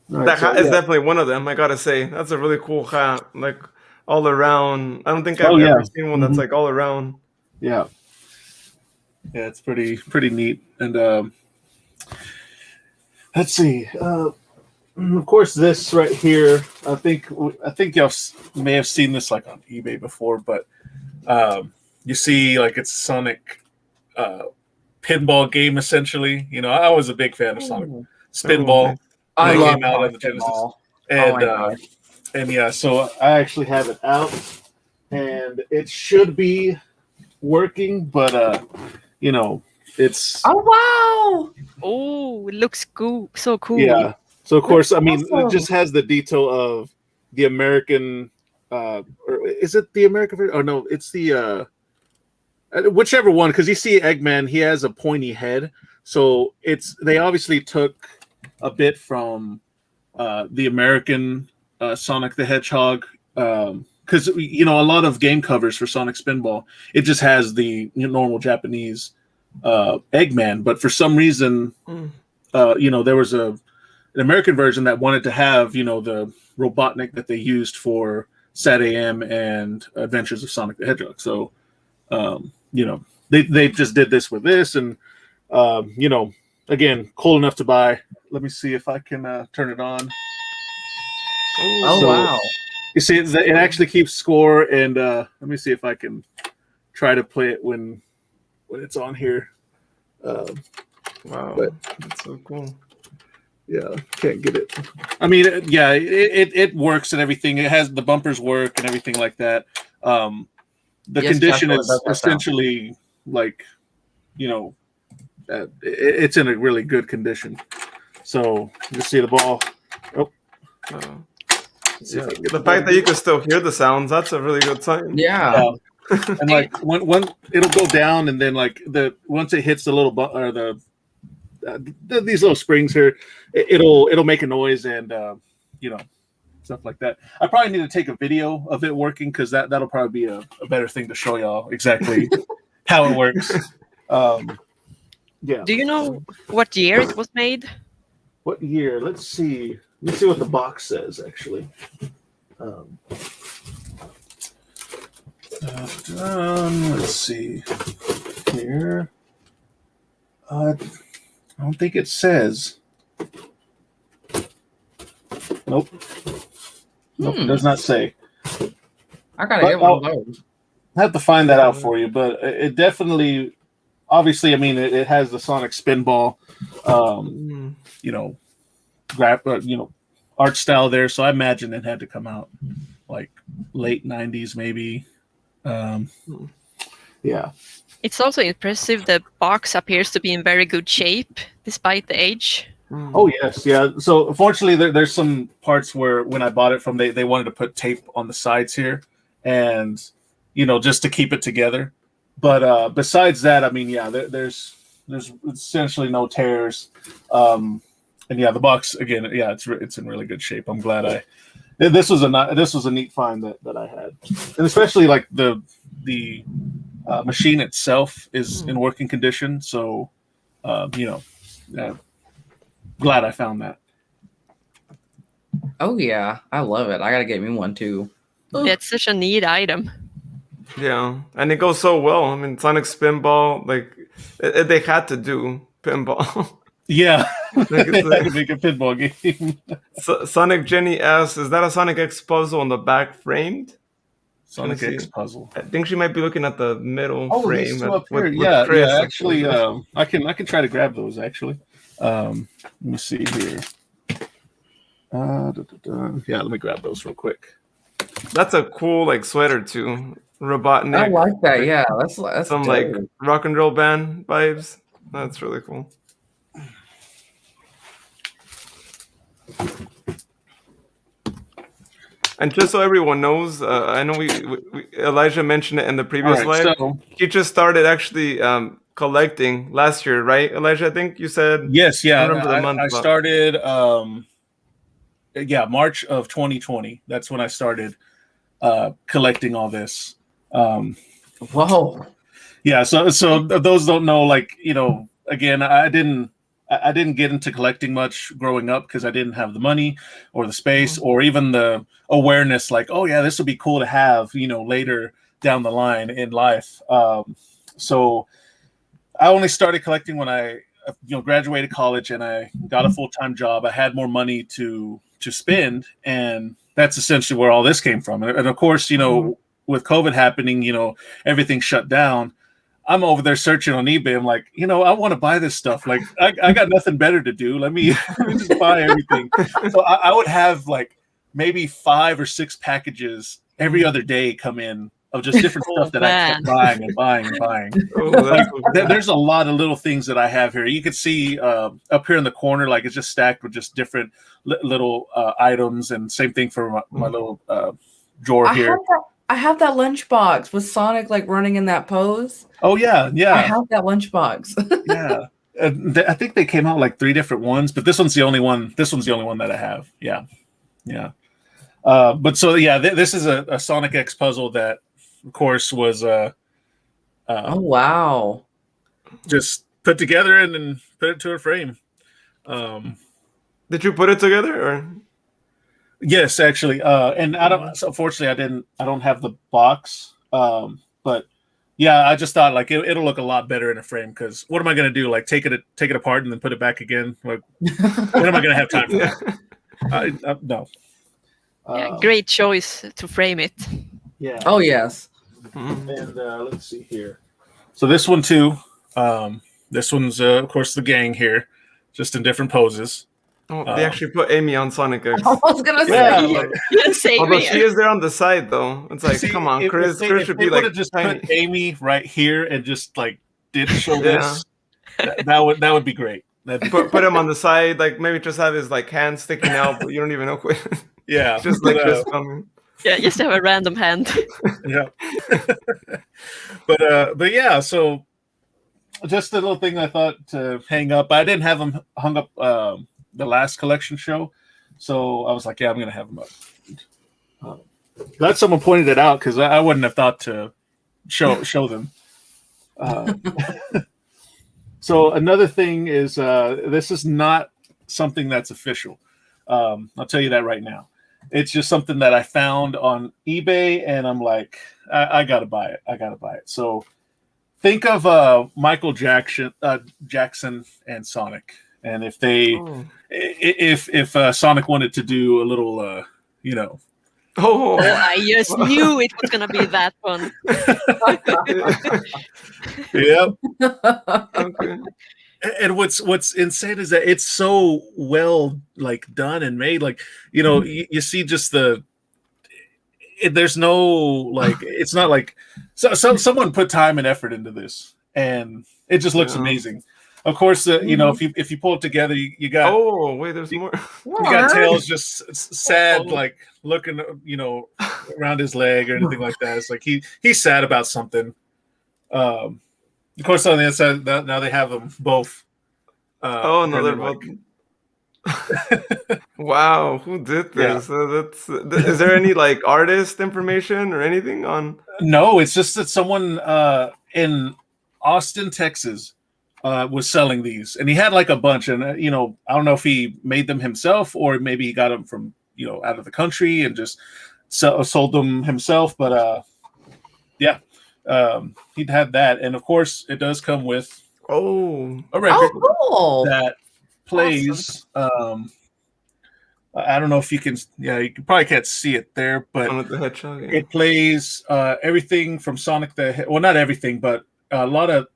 B: hat is definitely one of them. I gotta say, that's a really cool hat. Like all around. I don't think I've ever seen one that's like all around.
K: Yeah, it's pretty neat. And let's see. Of course, this right here. I think y'all may have seen this like on eBay before, but you see, like it's a Sonic pinball game essentially. I was a big fan of Sonic Spinball.
F: I love
K: came out on the Genesis. And yeah, so I actually have it out, and it should be working, but it's.
F: Oh wow!
J: Oh, it looks cool, so cool.
K: Yeah. So of course, I mean, it just has the detail of the American or is it the American version? Oh no, it's the whichever one, because you see Eggman, he has a pointy head, so they obviously took a bit from the American Sonic the Hedgehog, because a lot of game covers for Sonic Spinball, it just has the normal Japanese Eggman, but for some reason, there was an American version that wanted to have the Robotnik that they used for Sat AM and Adventures of Sonic the Hedgehog. So they just did this with this, and again, cool enough to buy. Let me see if I can turn it on.
F: Wow!
K: You see, it actually keeps score, and let me see if I can try to play it when it's on here.
B: Wow, that's so cool.
K: Yeah, can't get it. I mean, yeah, it works and everything. It has the bumpers work and everything like that. The condition is essentially like, it's in a really good condition. So you see the ball. Oh.
B: Yeah. The fact that you can still hear the sounds, that's a really good sign.
F: Yeah.
K: And like when it'll go down, and then like once it hits the little these little springs here, it'll make a noise, and stuff like that. I probably need to take a video of it working, because that'll probably be a better thing to show y'all exactly how it works. Yeah.
J: Do you know what year it was made?
K: What year? Let's see what the box says, actually. Let's see here. I don't think it says. Nope. It does not say.
F: I gotta get one of those.
K: I have to find that out for you, but it definitely, obviously, I mean, it has the Sonic Spinball, art style there. So I imagine it had to come out like late 90s, maybe. Yeah.
J: It's also impressive the box appears to be in very good shape despite the age.
K: Oh yes, yeah. So unfortunately, there's some parts where when I bought it from, they wanted to put tape on the sides here, and just to keep it together. But besides that, I mean, yeah, there's essentially no tears. And yeah, the box again, yeah, it's in really good shape. I'm glad this was a neat find that I had, and especially like the machine itself is in working condition. So glad I found that.
F: Oh yeah, I love it. I gotta get me one too.
J: It's such a neat item.
B: Yeah, and it goes so well. I mean, Sonic Spinball, like they had to do pinball.
K: Yeah, they had to make a pinball game.
B: Sonic Jenny asks, "Is that a Sonic X puzzle on the back framed?"
K: Sonic X puzzle.
B: I think she might be looking at the middle frame.
K: Up here. Yeah, Chris, yeah. Actually, I can try to grab those. Actually, let me see here. Yeah, let me grab those real quick.
B: That's a cool like sweater too. Robotnik.
F: I like that. Yeah, that's
B: some
F: dope.
B: like rock and roll band vibes. That's really cool. And just so everyone knows, I know we Elijah mentioned it in the previous live. So he just started actually collecting last year, right, Elijah? I think you said.
K: Yes, yeah. I remember the month. I started, March of 2020. That's when I started collecting all this.
F: Whoa.
K: Yeah. So those don't know, like, again, I didn't get into collecting much growing up because I didn't have the money or the space or even the awareness, like, oh yeah, this would be cool to have, later down the line in life. So I only started collecting when I, graduated college and I got a full-time job. I had more money to spend, and that's essentially where all this came from. And of course, with COVID happening, everything shut down. I'm over there searching on eBay. I'm like, I want to buy this stuff. Like, I got nothing better to do. Let me just buy everything. So I would have like maybe 5 or 6 packages every other day come in of just different stuff that I kept buying and buying and buying. There's a lot of little things that I have here. You can see up here in the corner, like it's just stacked with just different little items, and same thing for my little drawer here.
F: I have that lunchbox with Sonic like running in that pose.
K: Oh yeah.
F: I have that lunchbox.
K: Yeah. I think they came out like 3 different ones, but this one's the only one. This one's the only one that I have. Yeah. But so yeah, this is a Sonic X puzzle that, of course, was
F: oh wow,
K: just put together and then put it to a frame.
B: Did you put it together or?
K: Yes, actually. And unfortunately, I don't have the box. But yeah, I just thought like it'll look a lot better in a frame, because what am I going to do? Like take it apart and then put it back again? Like, when am I going to have time for that? No.
J: Yeah, great choice to frame it.
K: Yeah.
F: Oh yes.
K: And let's see here. So this one too. This one's of course the gang here, just in different poses.
B: Oh, they actually put Amy on Sonic X.
F: I was gonna say,
B: although she is there on the side though. It's like, come on, Chris. Chris should be like
K: just put Amy right here and just like didn't show this. That would be great.
B: Put him on the side, like maybe just have his like hand sticking out, but you don't even know.
K: Yeah,
B: just like this coming.
J: Yeah, just have a random hand.
K: Yeah. But yeah, so just a little thing I thought to hang up. I didn't have them hung up the last collection show, so I was like, yeah, I'm gonna have them up. Glad someone pointed it out, because I wouldn't have thought to show them. So another thing is this is not something that's official. I'll tell you that right now. It's just something that I found on eBay, and I'm like, I gotta buy it. So think of Michael Jackson and Sonic, and if they, if Sonic wanted to do a little,
J: Oh, I just knew it was gonna be that one.
K: Yep. Okay. And what's insane is that it's so well like done and made. Like, you see just there's no like, it's not like someone put time and effort into this, and it just looks amazing. Of course, if you pull it together, you got.
B: Oh wait, there's more.
K: You got Tails just sad, like looking, around his leg or anything like that. It's like he's sad about something. Of course, on the inside now they have them both.
B: No, they're both. Wow, who did this? Yeah. Is there any like artist information or anything on?
K: No, it's just that someone in Austin, Texas, was selling these, and he had like a bunch, and I don't know if he made them himself or maybe he got them from out of the country and just sold them himself. But yeah, he'd had that, and of course it does come with a record that plays. Awesome. I don't know if you can. Yeah, you probably can't see it there, but
B: Sonic the Hedgehog,
K: it plays everything from Sonic the. Well, not everything, but a lot of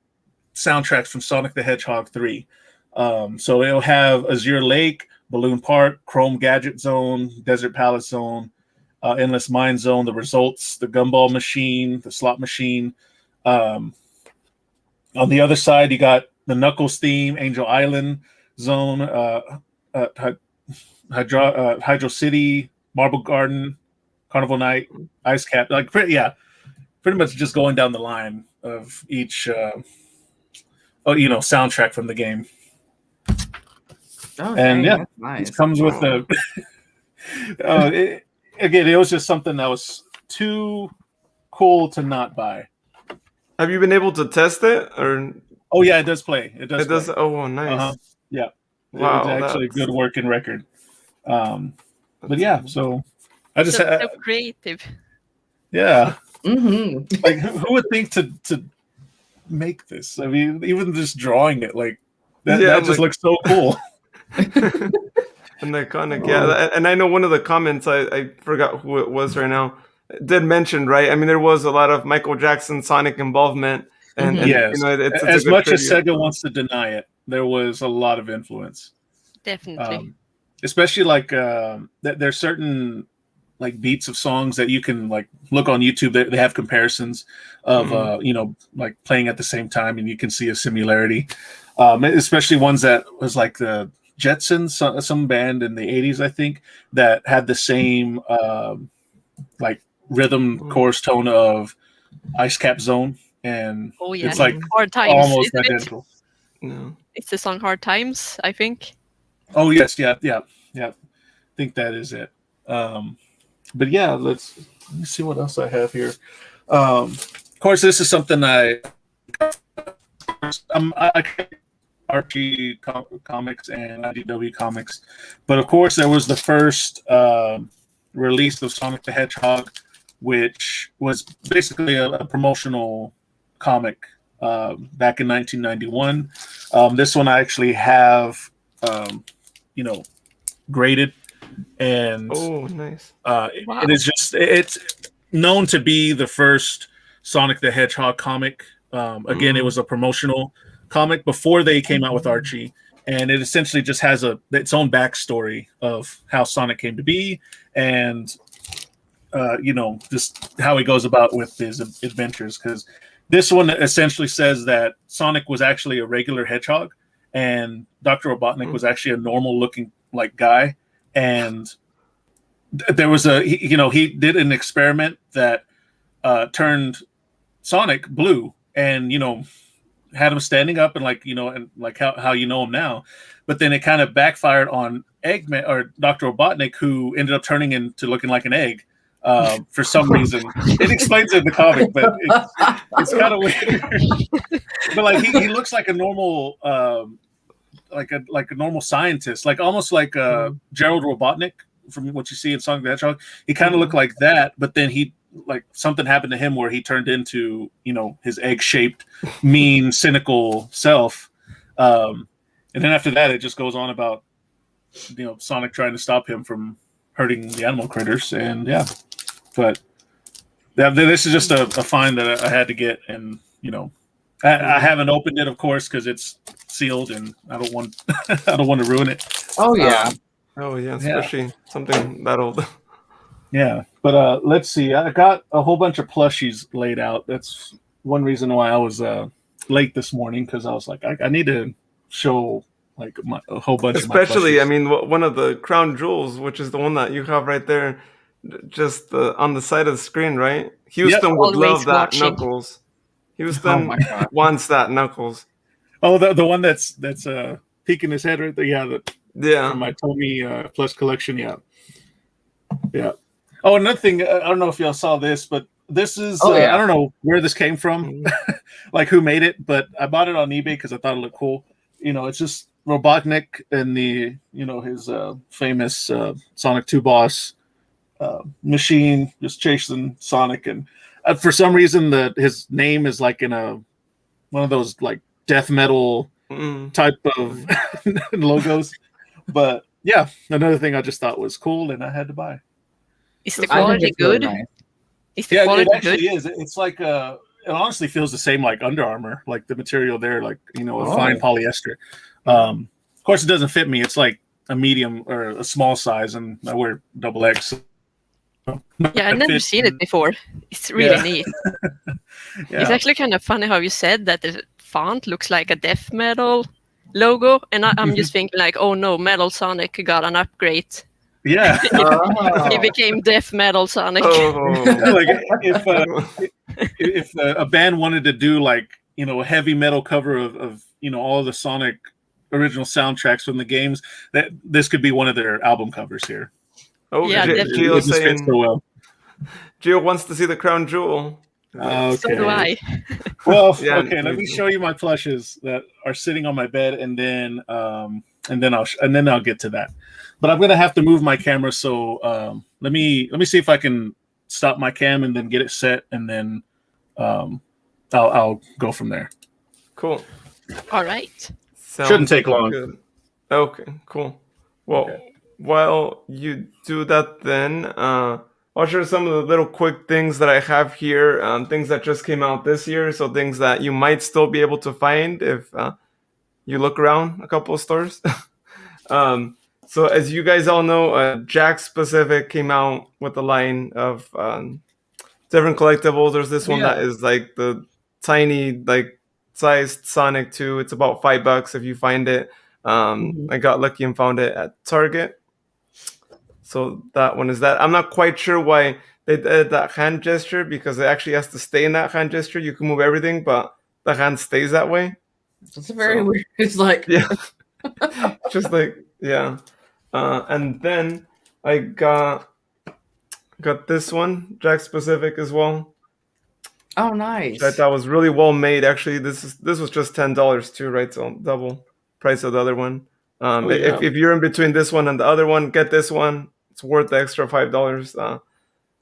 K: soundtracks from Sonic the Hedgehog 3. So it'll have Azure Lake, Balloon Park, Chrome Gadget Zone, Desert Palace Zone, Endless Mine Zone, The Results, the Gumball Machine, the Slot Machine. On the other side, you got the Knuckles theme, Angel Island Zone, Hydro City, Marble Garden, Carnival Night, Ice Cap. Like, pretty much just going down the line of each soundtrack from the game. And yeah, nice. It comes with the again, it was just something that was too cool to not buy.
B: Have you been able to test it? Or
K: oh yeah, it does play. It does
B: play. Oh, nice.
K: Yeah.
B: Wow,
K: it's actually a good working record. But yeah, so I just
J: so creative.
K: Yeah.
F: Mm-hmm.
K: Like who would think to make this? I mean, even just drawing it, like that just looks so cool.
B: And iconic, yeah. And I know one of the comments, I forgot who it was right now, did mention, right? I mean, there was a lot of Michael Jackson Sonic involvement, and
K: yes,
B: it's
K: as much as Sega wants to deny it, there was a lot of influence.
J: Definitely,
K: especially like there's certain like beats of songs that you can like look on YouTube. They have comparisons of like playing at the same time, and you can see a similarity. Especially ones that was like the Jetsons, some band in the 80s, I think, that had the same like rhythm chorus tone of Ice Cap Zone, and
J: Oh yeah,
K: it's like
J: Hard Times,
K: almost
J: isn't it?
K: identical.
B: No.
J: It's the song Hard Times, I think.
K: Oh yes, yeah. I think that is it. But yeah, let me see what else I have here. Of course, this is something I Archie comics and IDW comics, but of course there was the first release of Sonic the Hedgehog, which was basically a promotional comic back in 1991. This one I actually have, graded, and
B: Oh, nice.
K: it is it's known to be the first Sonic the Hedgehog comic. Again, it was a promotional comic before they came out with Archie, and it essentially just has its own backstory of how Sonic came to be, and just how he goes about with his adventures. Because this one essentially says that Sonic was actually a regular hedgehog, and Dr. Robotnik was actually a normal looking guy, and there was he did an experiment that turned Sonic blue, and had him standing up and how you know him now, but then it kind of backfired on Eggman or Dr. Robotnik, who ended up turning into looking like an egg for some reason. It explains it in the comic, but it's kind of weird. But he looks like a normal like a normal scientist, almost like Gerald Robotnik from what you see in Sonic the Hedgehog. He kind of looked like that, but then he something happened to him where he turned into his egg-shaped, mean, cynical self. And then after that, it just goes on about Sonic trying to stop him from hurting the animal critters, and but this is just a find that I had to get, and I haven't opened it, of course, because it's sealed, and I don't want to ruin it.
C: Oh yeah.
B: Especially something that old.
K: Yeah, but let's see. I got a whole bunch of plushies laid out. That's one reason why I was late this morning, because I was like, I need to show a whole bunch.
B: Especially,
K: of my plushies.
B: one of the crown jewels, which is the one that you have right there, just on the side of the screen, right? Houston would love that Knuckles. Houston wants that Knuckles.
K: Oh, the one that's peeking his head right there. Yeah, from my Tommy Plus collection. Yeah. Oh, another thing, I don't know if y'all saw this, but this is, I don't know where this came from, who made it, but I bought it on eBay because I thought it looked cool. It's just Robotnik and his famous Sonic 2 boss machine just chasing Sonic. And for some reason, his name is in one of those death metal type of logos. But yeah, another thing I just thought was cool and I had to buy.
J: Is the quality good?
C: Really nice.
J: Is the quality
K: it actually
J: good?
K: is. It's it honestly feels the same like Under Armour, the material there, a fine polyester. Of course, it doesn't fit me. It's a medium or a small size, and I wear XXL.
J: Yeah, I've never seen it before. It's really neat. It's actually kind of funny how you said that the font looks like a death metal logo, and I'm just thinking oh no, Metal Sonic got an upgrade.
K: Yeah,
J: he became Death Metal Sonic.
K: If a band wanted to do a heavy metal cover of all the Sonic original soundtracks from the games, that this could be one of their album covers here.
B: Oh yeah,
K: Gio saying so well.
B: Gio wants to see the crown jewel.
K: Okay.
J: So do I.
K: Well, okay. Let me show you my plushes that are sitting on my bed, and then I'll get to that. But I'm gonna have to move my camera, so let me see if I can stop my cam and then get it set, and then I'll go from there.
B: Cool.
J: All right.
K: Shouldn't take long.
B: Good. Okay. Cool. Well, while you do that, then I'll share some of the little quick things that I have here. Things that just came out this year, so things that you might still be able to find if you look around a couple of stores. So as you guys all know, Jack Specific came out with a line of different collectibles. There's this one that is the tiny sized Sonic 2. It's about $5 if you find it. I got lucky and found it at Target. So that one is that. I'm not quite sure why it that hand gesture because it actually has to stay in that hand gesture. You can move everything, but the hand stays that way.
F: It's very weird. It's like
B: yeah, just like yeah. And then I got this one, Jack Specific as well.
F: Oh, nice.
B: I thought was really well made. Actually, this was just $10 too, right? So double price of the other one. If you're in between this one and the other one, get this one. It's worth the extra $5.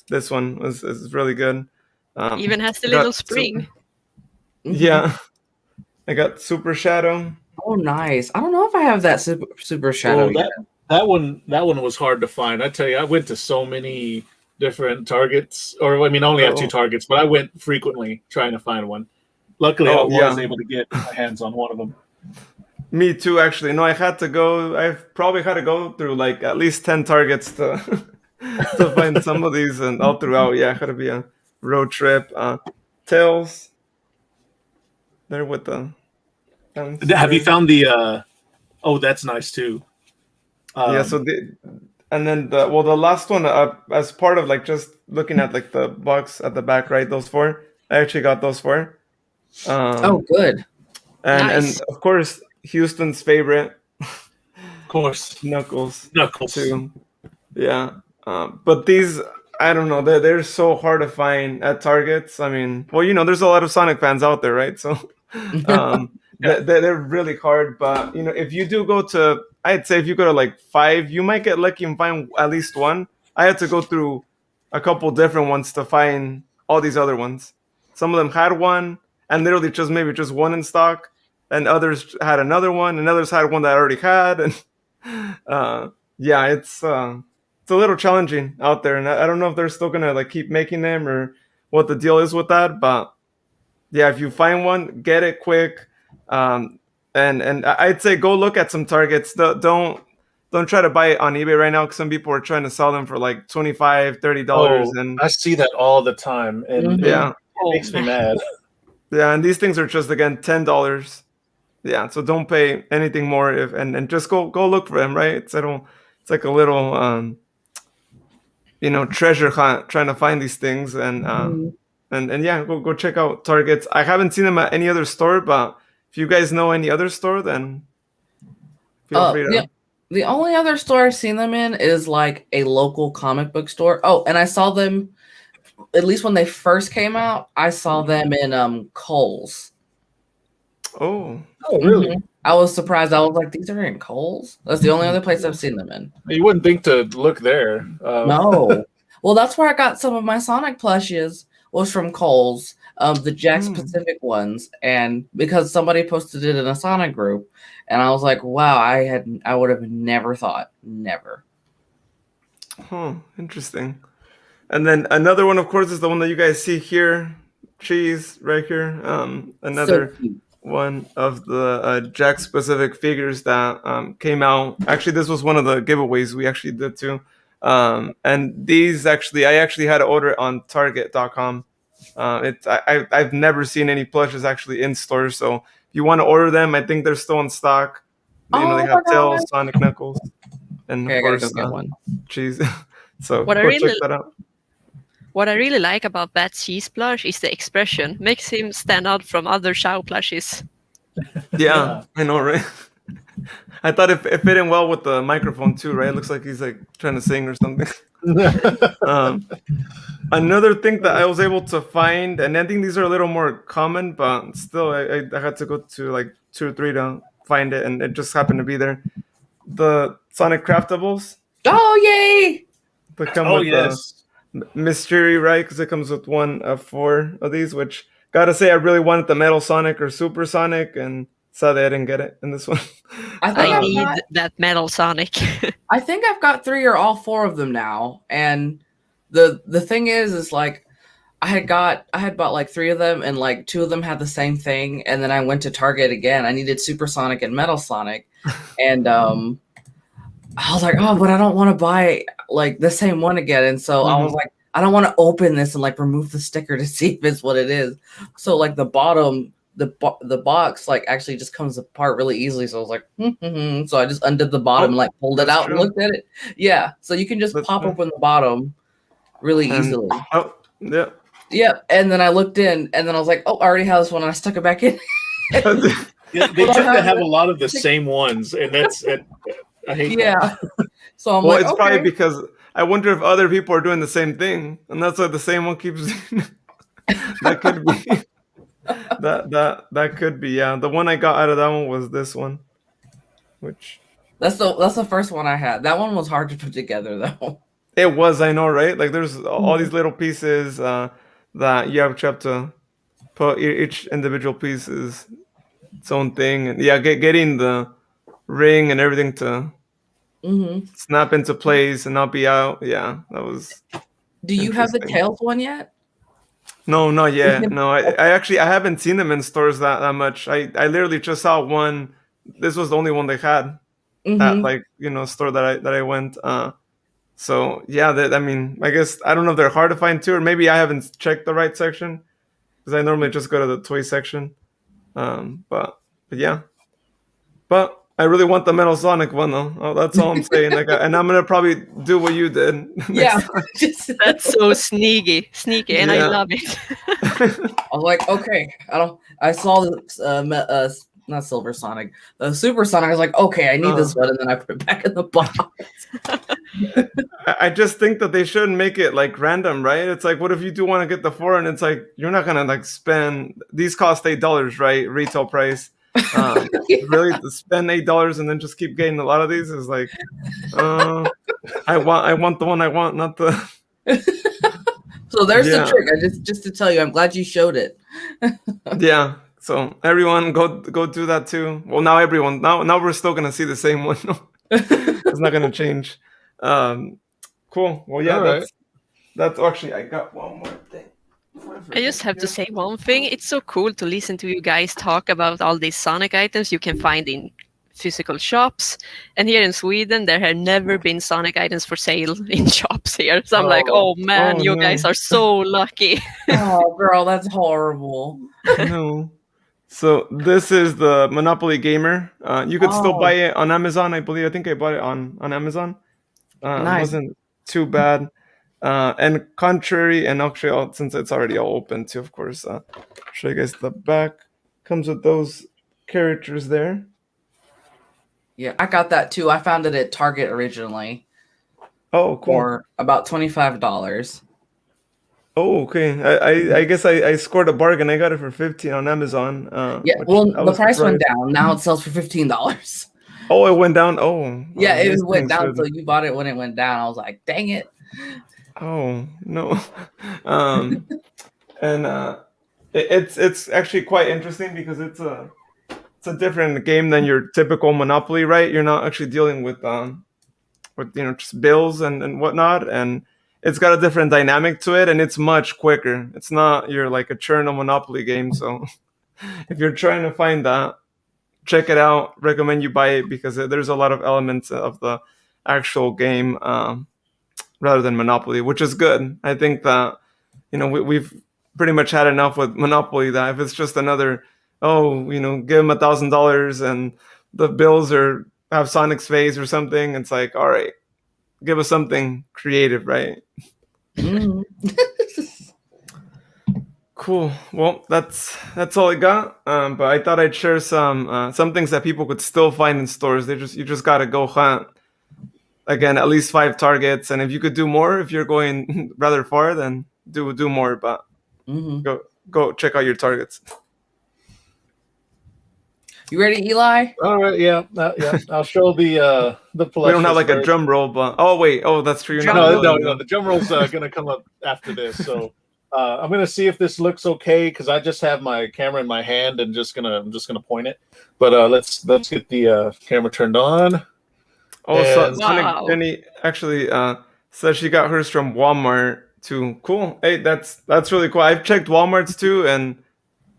B: This one is really good.
J: Even has the little spring.
B: Yeah, I got Super Shadow.
F: Oh, nice. I don't know if I have that Super Shadow yet.
K: That one was hard to find. I tell you, I went to so many different Targets, or I mean, I only have 2 Targets, but I went frequently trying to find one. Luckily, I was able to get my hands on one of them.
B: Me too, actually. No, I've probably had to go through like at least 10 Targets to to find some of these, and all throughout, it had to be a road trip. Tails. There with the.
K: Have you found the? Oh, that's nice too.
B: So and then the last one, as part of like just looking at like the box at the back, right? Those 4, I actually got those 4.
F: Oh, good.
B: And of course, Houston's favorite.
K: Of course,
B: Knuckles
K: too.
B: Yeah, but these, I don't know, they're so hard to find at Targets. I mean, well, there's a lot of Sonic fans out there, right? So, they're really hard. But if you do go to, I'd say if you go to like 5, you might get lucky and find at least one. I had to go through a couple different ones to find all these other ones. Some of them had one, and literally maybe just one in stock, and others had another one, and others had one that I already had, and it's a little challenging out there, and I don't know if they're still gonna like keep making them or what the deal is with that, but yeah, if you find one, get it quick, and I'd say go look at some Targets. Don't try to buy it on eBay right now because some people are trying to sell them for like $25, $30, and
K: I see that all the time, and it makes me mad.
B: Yeah, and these things are just again $10. Yeah, so don't pay anything more and just go look for them, right? It's like a little treasure hunt trying to find these things and go check out Targets. I haven't seen them at any other store, but if you guys know any other store, then feel free to.
F: The only other store I've seen them in is like a local comic book store. Oh, and I saw them at least when they first came out. I saw them in Kohl's.
B: Oh,
K: really?
F: Mm-hmm. I was surprised. I was like, these are in Kohl's? That's the only other place I've seen them in.
K: You wouldn't think to look there.
F: No. Well, that's where I got some of my Sonic plushes, was from Kohl's, the Jack Specific ones. And because somebody posted it in a Sonic group, and I was like, wow, I would have never thought. Never.
B: Huh, interesting. And then another one, of course, is the one that you guys see here. Cheese right here. Another one of the Jack Specific figures that came out. Actually, this was one of the giveaways we actually did too. And these I actually had to order it on Target.com. I've never seen any plushes actually in stores. So if you want to order them, I think they're still in stock. They have Tails, Sonic, Knuckles, and of course Cheese. So check that out.
J: What I really like about that Cheese plush is the expression. Makes him stand out from other Chow plushes.
B: Yeah, I know, right? I thought it fit in well with the microphone too, right? It looks like he's like trying to sing or something. Another thing that I was able to find, and I think these are a little more common, but still I had to go to like 2 or 3 to find it, and it just happened to be there. The Sonic Craftables.
F: Oh, yay!
B: They come with the mystery, right? Because it comes with 1 of 4 of these, which gotta say I really wanted the Metal Sonic or Super Sonic, and sadly I didn't get it in this one.
J: I need that Metal Sonic.
F: I think I've got 3 or all 4 of them now, and the thing is like I had bought like 3 of them, and like 2 of them had the same thing, and then I went to Target again. I needed Super Sonic and Metal Sonic, and I was like, oh, but I don't want to buy like the same one again, and so I was like, I don't want to open this and like remove the sticker to see if it's what it is. So like the bottom, the box like actually just comes apart really easily. So I was like, so I just undid the bottom and like pulled it out and looked at it. Yeah, so you can just pop open the bottom really
B: And-
F: easily.
B: Oh, yeah.
F: Yep. And then I looked in, and then I was like, "Oh, I already have this one," and I stuck it back in.
K: Yeah, they tend to have a lot of the same ones, and I hate that.
F: So I'm
B: well,
F: like,
B: it's
F: okay.
B: probably because I wonder if other people are doing the same thing, and that's why the same one keeps. That could be. that could be. Yeah, the one I got out of that one was this one, which
F: That's the first one I had. That one was hard to put together though.
B: it was. I know, right? Like there's all these little pieces that you have to put each individual piece is its own thing, and yeah, getting the ring and everything to snap into place and not be out. Yeah, that was.
F: Do you have the
B: interesting.
F: Tails one yet?
B: No, not yet. No, I actually I haven't seen them in stores that much. I literally just saw one. This was the only one they had at like store that I went. So yeah, I mean, I guess I don't know if they're hard to find too, or maybe I haven't checked the right section because I normally just go to the toy section. But yeah, but I really want the Metal Sonic one though. Oh, that's all I'm saying. Like, and I'm gonna probably do what you did.
F: Yeah,
J: That's so sneaky, and I
B: Yeah.
J: love it.
F: I was like, okay. I saw the not Silver Sonic, the Super Sonic. I was like, okay, I need this one, and then I put it back in the box.
B: I just think that they shouldn't make it like random, right? It's like, what if you do want to get the 4 and it's like you're not gonna like spend these cost $8, right? Retail price. Really to spend $8 and then just keep getting a lot of these is like I want the one I want, not the
F: So there's the
B: Yeah.
F: trick. I just to tell you, I'm glad you showed it.
B: Yeah. So everyone go do that too. Well, now everyone now we're still gonna see the same one. It's not gonna change. Cool. Well, yeah,
K: All right.
B: that's actually I got one more thing.
J: I just have to say one thing. It's so cool to listen to you guys talk about all these Sonic items you can find in physical shops. And here in Sweden, there have never been Sonic items for sale in shops here. So I'm like, oh man, you guys are so lucky.
F: Oh, girl, that's horrible.
B: No. So this is the Monopoly Gamer. You could still buy it on Amazon, I believe. I think I bought it on Amazon.
F: Nice.
B: It wasn't too bad. And contrary, and actually, since it's already all open too, of course, show you guys the back. Comes with those characters there.
F: Yeah, I got that too. I found it at Target originally.
B: Oh, cool.
F: For about $25.
B: Oh, okay. I guess I scored a bargain. I got it for 15 on Amazon.
F: Yeah,
B: which
F: well,
B: I
F: the
B: was
F: price went
B: surprised.
F: down. Now it sells for $15.
B: Oh, it went down. Oh,
F: Yeah,
B: oh,
F: it
B: these
F: went
B: things
F: down.
B: should-
F: So you bought it when it went down. I was like, dang it.
B: Oh no. And it's actually quite interesting because it's a different game than your typical Monopoly, right? You're not actually dealing with just bills and whatnot, and it's got a different dynamic to it, and it's much quicker. It's not your like a churn on Monopoly game. So if you're trying to find that, check it out. Recommend you buy it because there's a lot of elements of the actual game rather than Monopoly, which is good. I think that we've pretty much had enough with Monopoly. That if it's just another give him $1,000 and the bills have Sonic's face or something, it's like, all right, give us something creative, right? Cool. Well, that's all I got. But I thought I'd share some things that people could still find in stores. You just gotta go hunt. Again, at least 5 targets, and if you could do more, if you're going rather far, then do more. But go check out your targets.
F: You ready, Eli?
K: All right, yeah. I'll show the plushies.
B: We don't have like a
K: first.
B: drum roll, but that's true. You're
K: No,
B: not
K: the drum roll's gonna come up after this. So I'm gonna see if this looks okay because I just have my camera in my hand and I'm just gonna point it. But let's get the camera turned on.
B: Oh, so
J: Wow.
B: Sonic Jenny actually says she got hers from Walmart too. Cool. Hey, that's really cool. I've checked Walmart's too, and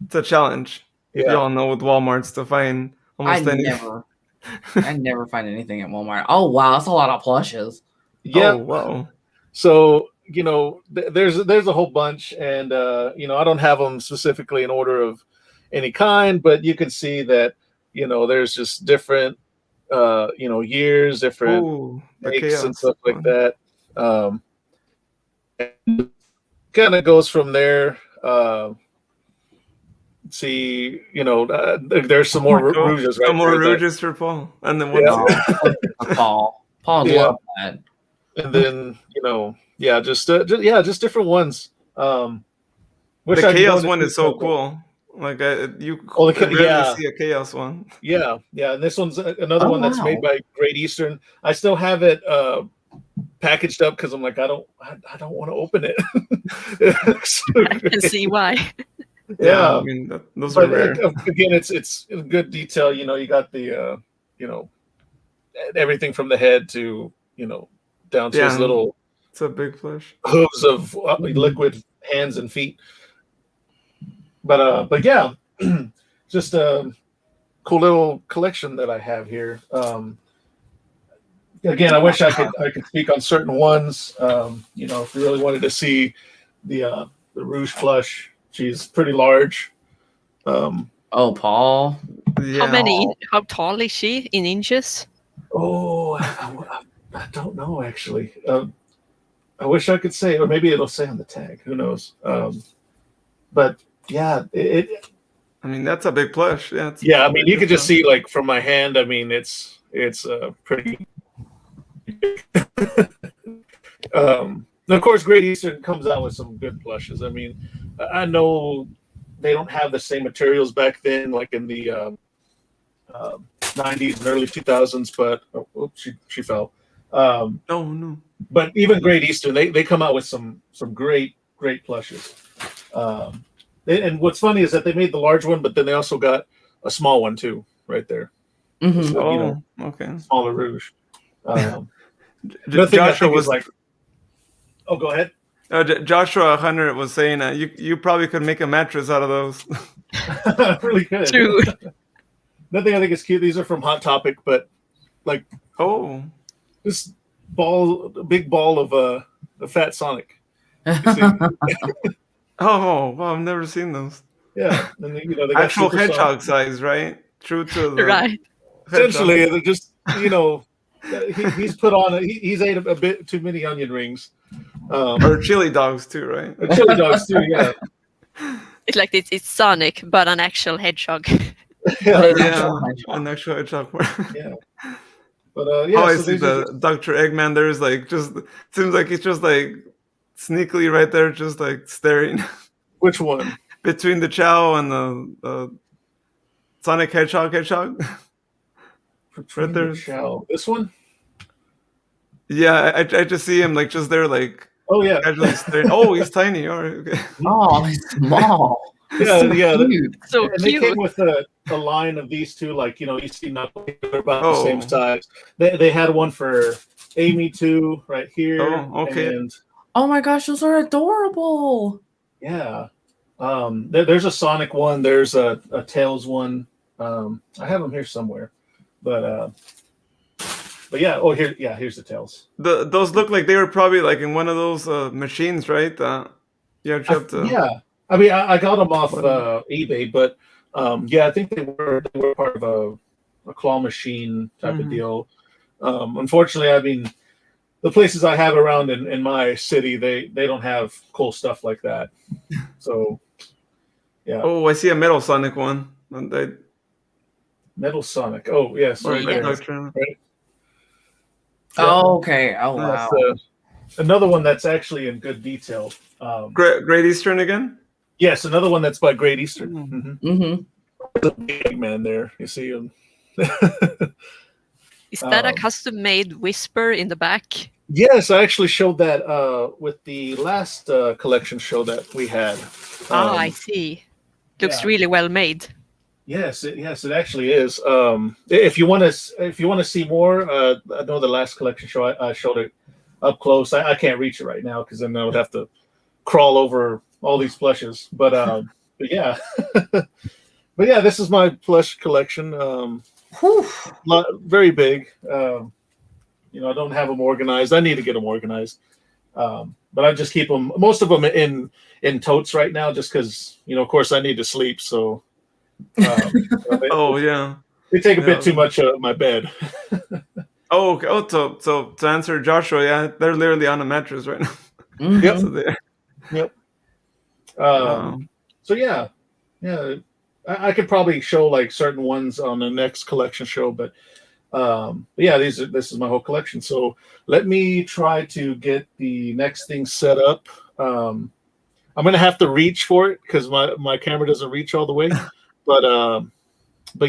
B: it's a challenge.
K: Yeah.
B: Y'all know with Walmart's to find almost anything.
F: I never find anything at Walmart. Oh wow, that's a lot of plushes.
K: Yeah.
B: Oh, wow.
K: So there's a whole bunch, and I don't have them specifically in order of any kind, but you can see that there's just different years, different
B: Ooh, the
K: makes and
B: chaos.
K: stuff like that. Kind of goes from there. See, there's some more Rouges right
B: Some more
K: there.
B: Rouges for Paul. And then what's
F: Paul love that.
K: And then, just different ones.
B: The Chaos one is so cool. Like you rarely see a Chaos one.
K: Yeah. And this one's another one that's made by Great Eastern. I still have it packaged up because I'm like, I don't want to open it.
J: I can see why.
K: Yeah,
B: I mean those are rare.
K: Again, it's in good detail. You got the everything from the head to down to his little.
B: It's a big plush.
K: Hooves of liquid hands and feet. But yeah, just a cool little collection that I have here. Again, I wish I could speak on certain ones. If you really wanted to see the Rouge Plush. She's pretty large.
F: Paul.
J: Yeah. How tall is she in inches?
K: Oh, I don't know actually. I wish I could say, or maybe it'll say on the tag. Who knows? But yeah,
B: I mean, that's a big plush.
K: Yeah. I mean, you could just see like from my hand. I mean, it's pretty. Of course, Great Eastern comes out with some good plushes. I mean, I know they don't have the same materials back then, like in the 90s and early 2000s. But she fell.
B: No.
K: But even Great Eastern, they come out with some great plushes. And what's funny is that they made the large one, but then they also got a small one too, right there.
F: Mm-hmm.
K: So,
B: okay.
K: Smaller Rouge.
B: Joshua was
K: like. Oh, go ahead.
B: Joshua Hunter was saying you probably could make a mattress out of those.
K: Really good.
J: True.
K: Nothing I think is cute. These are from Hot Topic, but like this big ball of a fat Sonic.
B: Oh, well, I've never seen those.
K: Yeah, and then, they got
B: actual hedgehog size, right? True to the
J: right.
K: Essentially, they're just he's put on he's ate a bit too many onion rings.
B: Or chili dogs too, right?
K: Chili dogs too, yeah.
J: It's like it's Sonic, but an actual hedgehog.
B: An actual hedgehog.
K: Yeah. But I
B: see the Dr. Eggman there is like just seems like he's just like sneakily right there, just like staring.
K: Which one?
B: Between the Chow and the Sonic Hedgehog. Right there.
K: Chow. This one?
B: Yeah, I just see him like just there, like casually staring. Oh, he's tiny. All right, okay.
F: Oh, he's small.
K: Yeah.
J: So
K: and
J: cute.
K: They came with a line of these two, like you see Knuckles, they're about the same size. They had one for Amy too, right here.
B: Oh, okay.
K: And,
F: oh my gosh, those are adorable.
K: Yeah. There's a Sonic one. There's a Tails one. I have them here somewhere, but yeah. Oh, here's the Tails.
B: Those look like they were probably like in one of those machines, right? Yeah.
K: I mean, I got them off eBay, but I think they were part of a claw machine type of deal. Unfortunately, I mean, the places I have around in my city, they don't have cool stuff like that. So, yeah.
B: Oh, I see a Metal Sonic one.
K: Metal Sonic. Oh, yes.
B: Right.
F: Oh, okay. Oh, wow.
K: Another one that's actually in good detail.
B: Great Eastern again?
K: Yes, another one that's by Great Eastern.
F: Mm-hmm.
K: The big man there. You see him.
J: Is that a custom-made Whisper in the back?
K: Yes, I actually showed that with the last collection show that we had.
J: I see. Looks really well made.
K: Yes, it actually is. If you want to see more, I know the last collection show I showed it up close. I can't reach it right now because then I would have to crawl over all these plushes. But yeah, but yeah, this is my plush collection. Very big. I don't have them organized. I need to get them organized. But I just keep them, most of them in totes right now, just because, of course I need to sleep. So, they take a bit too much of my bed.
B: So to answer Joshua, they're literally on a mattress right now.
F: Mhm.
K: Yep.
B: So there.
K: Yep.
B: Wow.
K: So yeah. I could probably show like certain ones on the next collection show, but yeah, this is my whole collection. So let me try to get the next thing set up. I'm gonna have to reach for it because my camera doesn't reach all the way. But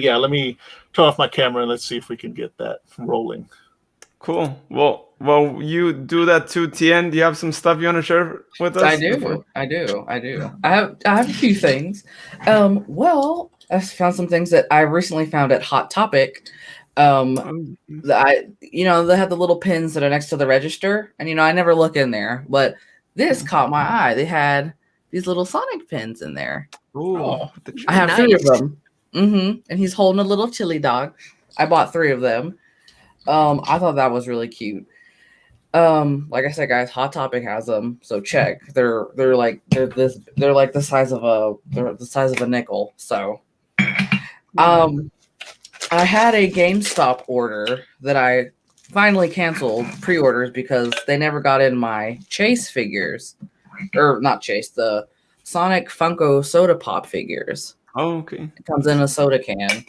K: yeah, let me turn off my camera and let's see if we can get that rolling.
B: Cool. Well, you do that too, Tien. Do you have some stuff you want to share with us?
F: I do. I have a few things. Well, I found some things that I recently found at Hot Topic. They have the little pins that are next to the register, and I never look in there, but this caught my eye. They had these little Sonic pins in there.
B: Ooh,
F: I have 3 of them. And he's holding a little chili dog. I bought 3 of them. I thought that was really cute. Like I said, guys, Hot Topic has them, so check. They're like the size of a nickel. So, I had a GameStop order that I finally canceled pre-orders because they never got in my Chase figures, or not Chase, the Sonic Funko Soda Pop figures.
B: Oh, okay.
F: It comes in a soda can.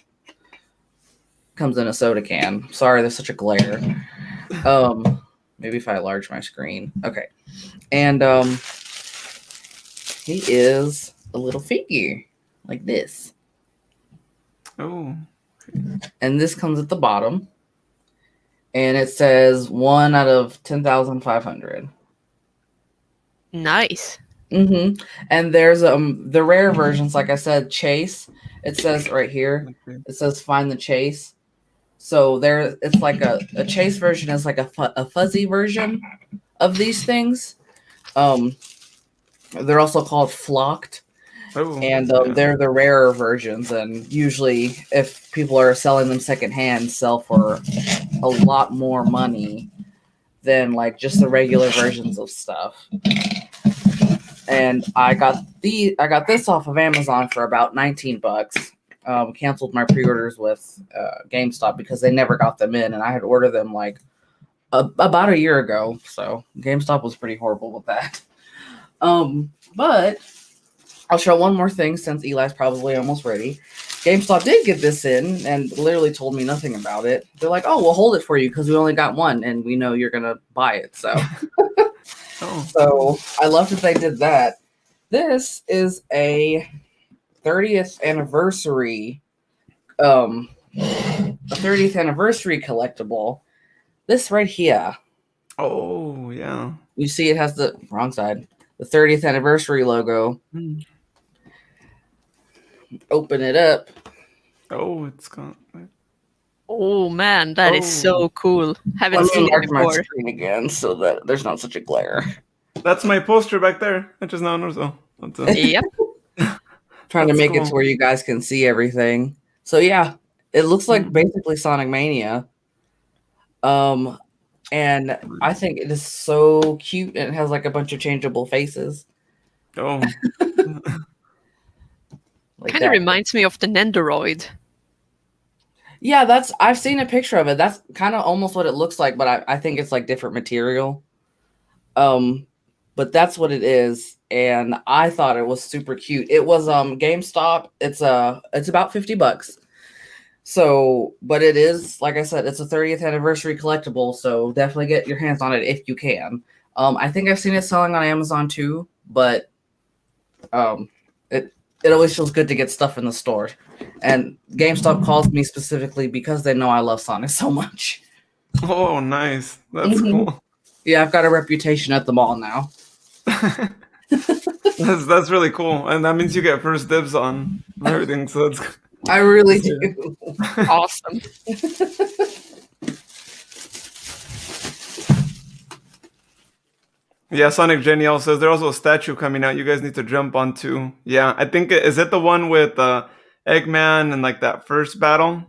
F: Sorry, there's such a glare. Maybe if I enlarge my screen. Okay. And he is a little figure like this.
B: Oh.
F: And this comes at the bottom. And it says 1 out of 10,500.
J: Nice.
F: And there's the rare versions, like I said, Chase. It says right here. It says find the Chase. So it's like a Chase version is like a fuzzy version of these things. They're also called flocked. And they're the rarer versions, and usually if people are selling them secondhand, sell for a lot more money than like just the regular versions of stuff. And I got this off of Amazon for about $19. Canceled my pre-orders with GameStop because they never got them in, and I had ordered them like about a year ago. So GameStop was pretty horrible with that. But I'll show one more thing since Eli's probably almost ready. GameStop did get this in and literally told me nothing about it. They're like, "Oh, we'll hold it for you because we only got one and we know you're gonna buy it." So, So I love that they did that. This is a 30th anniversary, a 30th anniversary collectible. This right here.
B: Oh yeah.
F: You see, it has the wrong side. The 30th anniversary logo. Open it up.
B: Oh, it's gone.
J: Oh man, that is so cool. Haven't seen it before.
F: My screen again so that there's not such a glare.
B: That's my poster back there. I just now noticed.
J: Yep.
F: Trying to make it to where you guys can see everything. So yeah, it looks like basically Sonic Mania. And I think it is so cute, and it has like a bunch of changeable faces.
B: Oh.
J: Kind of reminds me of the Nendoroid.
F: Yeah, I've seen a picture of it. That's kind of almost what it looks like, but I think it's like different material. But that's what it is, and I thought it was super cute. It was GameStop. It's about $50. So, but it is, like I said, it's a 30th anniversary collectible, so definitely get your hands on it if you can. I think I've seen it selling on Amazon too, but it always feels good to get stuff in the store. And GameStop calls me specifically because they know I love Sonic so much.
B: Oh, nice. That's cool.
F: Yeah, I've got a reputation at the mall now.
B: That's really cool. And that means you get first dibs on everything. So that's
F: I really do.
J: Awesome.
B: Yeah, Sonic Genial says there's also a statue coming out. You guys need to jump on too. Yeah, I think is it the one with Eggman and like that first battle?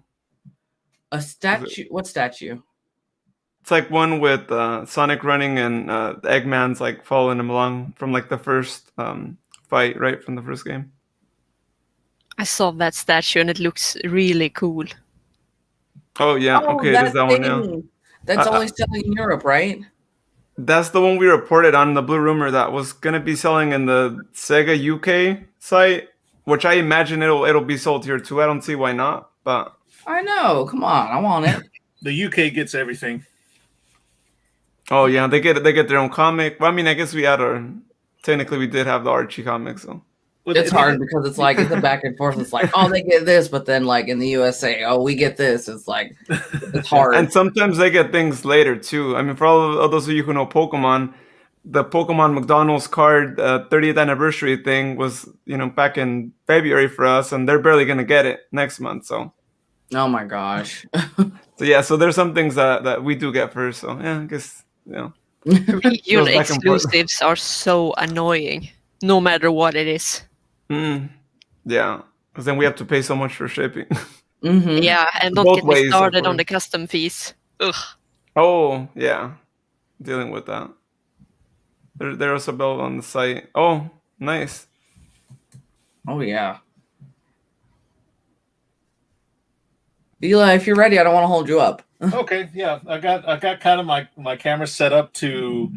F: A statue? What statue?
B: It's like one with Sonic running and Eggman's like following him along from like the first fight, right from the first game.
J: I saw that statue and it looks really cool.
B: Oh yeah, okay, there's that one now.
F: That's only selling in Europe, right?
B: That's the one we reported on the Blue Rumor that was gonna be selling in the Sega UK site, which I imagine it'll be sold here too. I don't see why not, but
F: I know. Come on, I want it.
K: The UK gets everything.
B: oh yeah, they get their own comic. Well, I mean, I guess technically we did have the Archie comics, so
F: it's hard because it's like it's a back and forth. It's like, oh, they get this, but then like in the USA, oh, we get this. It's like it's hard.
B: And sometimes they get things later too. I mean, for all of those of you who know Pokemon, the Pokemon McDonald's card 30th anniversary thing was, back in February for us, and they're barely gonna get it next month. So,
F: oh my gosh.
B: So yeah, so there's some things that we do get first. So yeah, I guess
J: Regional exclusives are so annoying, no matter what it is.
B: Yeah, because then we have to pay so much for shipping.
F: Mm-hmm.
J: Yeah, and don't get me started on the custom fees. Ugh.
B: Oh yeah, dealing with that. There's a bill on the site. Oh, nice.
F: Oh yeah. Eli, if you're ready, I don't want to hold you up.
K: Okay, yeah, I got kind of my camera set up to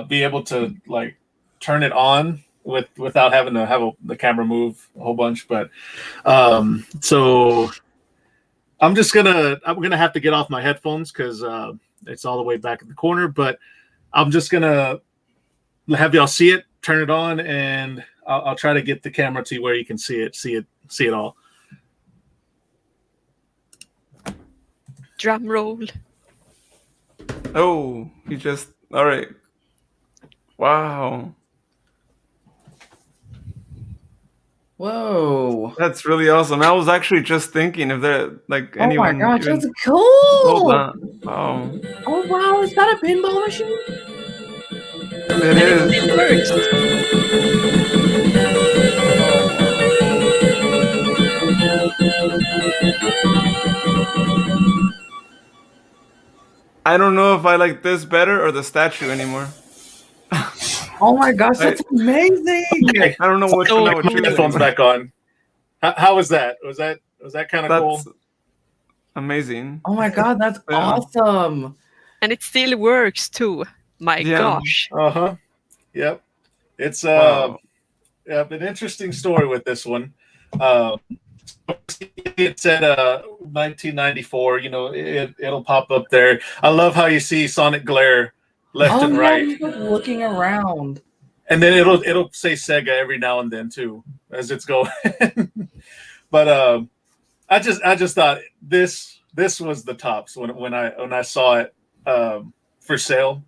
K: be able to like turn it on without having to have the camera move a whole bunch. But so I'm gonna have to get off my headphones because it's all the way back in the corner. But I'm just gonna have y'all see it, turn it on, and I'll try to get the camera to where you can see it all.
J: Drum roll.
B: Oh, all right. Wow.
F: Whoa.
B: That's really awesome. I was actually just thinking if there anyone.
F: Oh my gosh, that's cool.
B: Oh.
F: Oh wow, is that a pinball machine?
B: It is. I don't know if I like this better or the statue anymore.
F: Oh my gosh, that's amazing!
K: Okay.
B: I don't know which one I would choose.
K: Headphones back on. How was that? Was that kind of cool?
B: Amazing.
F: Oh my god, that's awesome!
J: And it still works too. My gosh.
K: Yep. It's
B: wow.
K: An interesting story with this one. It said 1994. It'll pop up there. I love how you see Sonic glare left and right.
F: He's looking around.
K: And then it'll say Sega every now and then too as it's going. But I just thought this was the tops when I saw it for sale.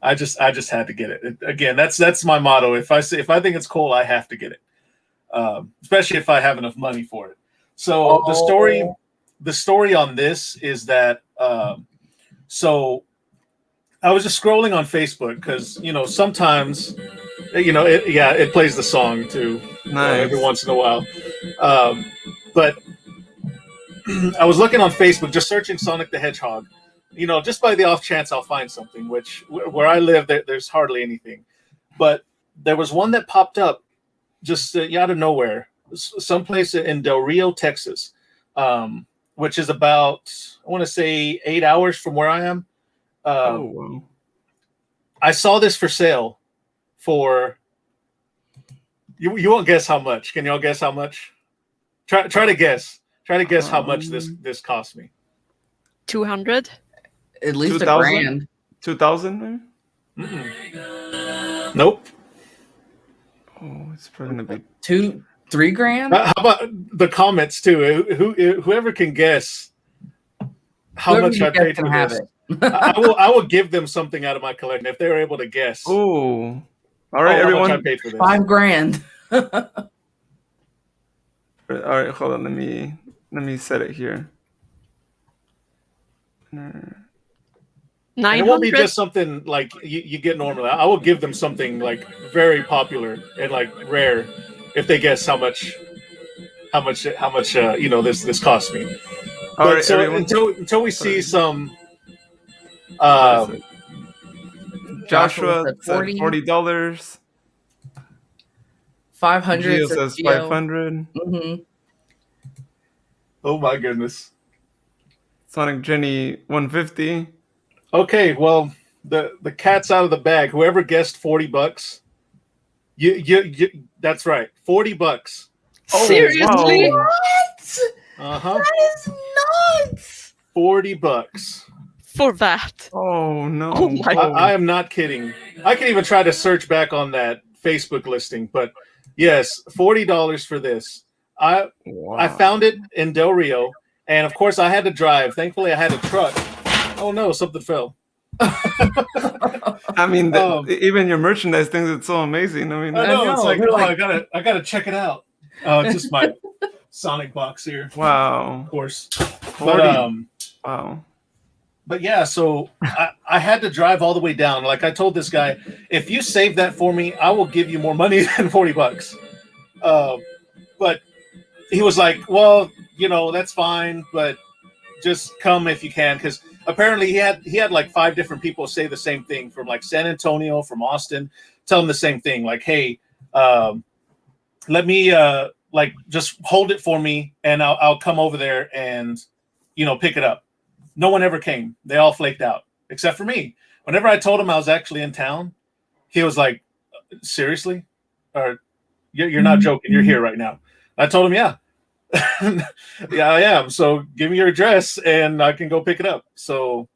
K: I just had to get it. Again, that's my motto. If I think it's cool, I have to get it. Especially if I have enough money for it. So the story on this is that so I was just scrolling on Facebook because sometimes it plays the song too.
B: Nice.
K: Every once in a while. But I was looking on Facebook, just searching Sonic the Hedgehog. Just by the off chance I'll find something, which where I live, there's hardly anything. But there was one that popped up just out of nowhere, someplace in Del Rio, Texas, which is about, I want to say, 8 hours from where I am.
B: Wow.
K: I saw this for sale for, you won't guess how much. Can y'all guess how much? Try to guess. Try to guess how much this cost me.
J: 200?
F: At least
B: 2,000? 2,000 maybe?
K: Mm-mm. Nope.
B: Oh, it's probably gonna be
F: $3,000.
K: How about the comments too? Whoever can guess how much I paid for this, I will give them something out of my collection if they're able to guess.
B: Oh, all right, everyone.
K: How much I paid for this.
F: $5,000.
B: All right, hold on. Let me set it here.
J: 900?
K: It won't be just something like you get normally. I will give them something like very popular and like rare if they guess how much this cost me.
B: All right,
K: so
B: everyone.
K: until we see some
B: Joshua said $40.
F: 500
B: Gio says 500.
F: Mm-hmm.
K: Oh my goodness.
B: Sonic Jenny 150.
K: Okay, well, the cat's out of the bag. Whoever guessed $40, you that's right, $40.
J: Seriously?
B: wow.
F: That is nuts.
K: $40.
J: For that?
B: Oh no!
J: Oh my
K: I am not kidding. I can even try to search back on that Facebook listing, but yes, $40 for this. I found it in Del Rio, and of course I had to drive. Thankfully, I had a truck. Oh no, something fell.
B: I mean, even your merchandise things, it's so amazing. I mean,
K: I know. It's like,
F: They're like-
K: I gotta check it out. Just my Sonic box here.
B: wow.
K: Of course.
B: 40. Wow.
K: But yeah, so I had to drive all the way down. Like I told this guy, if you save that for me, I will give you more money than $40. But he was like, well, that's fine, but just come if you can, because apparently he had like 5 different people say the same thing from like San Antonio, from Austin, tell him the same thing. Like, hey, let me like just hold it for me, and I'll come over there and pick it up. No one ever came. They all flaked out, except for me. Whenever I told him I was actually in town, he was like, seriously? Or you're not joking. You're here right now. I told him, yeah. Yeah, I am. So give me your address and I can go pick it up. So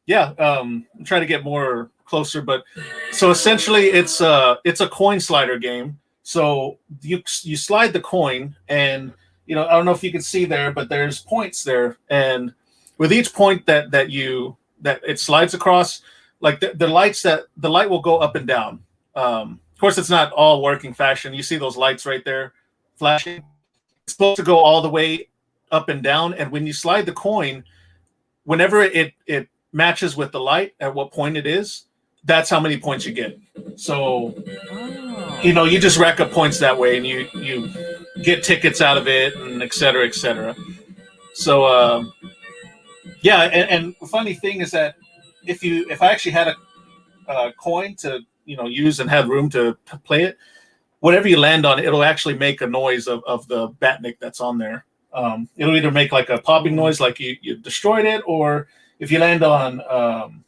K: yeah, I'm trying to get more closer. But so essentially it's a coin slider game. So you slide the coin, and I don't know if you can see there, but there's points there, and with each point that it slides across, like the light will go up and down. Of course, it's not all working fashion. You see those lights right there flashing. It's supposed to go all the way up and down, and when you slide the coin, whenever it matches with the light at what point it is, that's how many points you get. So you just rack up points that way, and you get tickets out of it, and et cetera, et cetera. So yeah, and the funny thing is that if I actually had a coin to use and had room to play it, whatever you land on, it'll actually make a noise of the batnik that's on there. It'll either make like a popping noise, like you destroyed it, or if you land on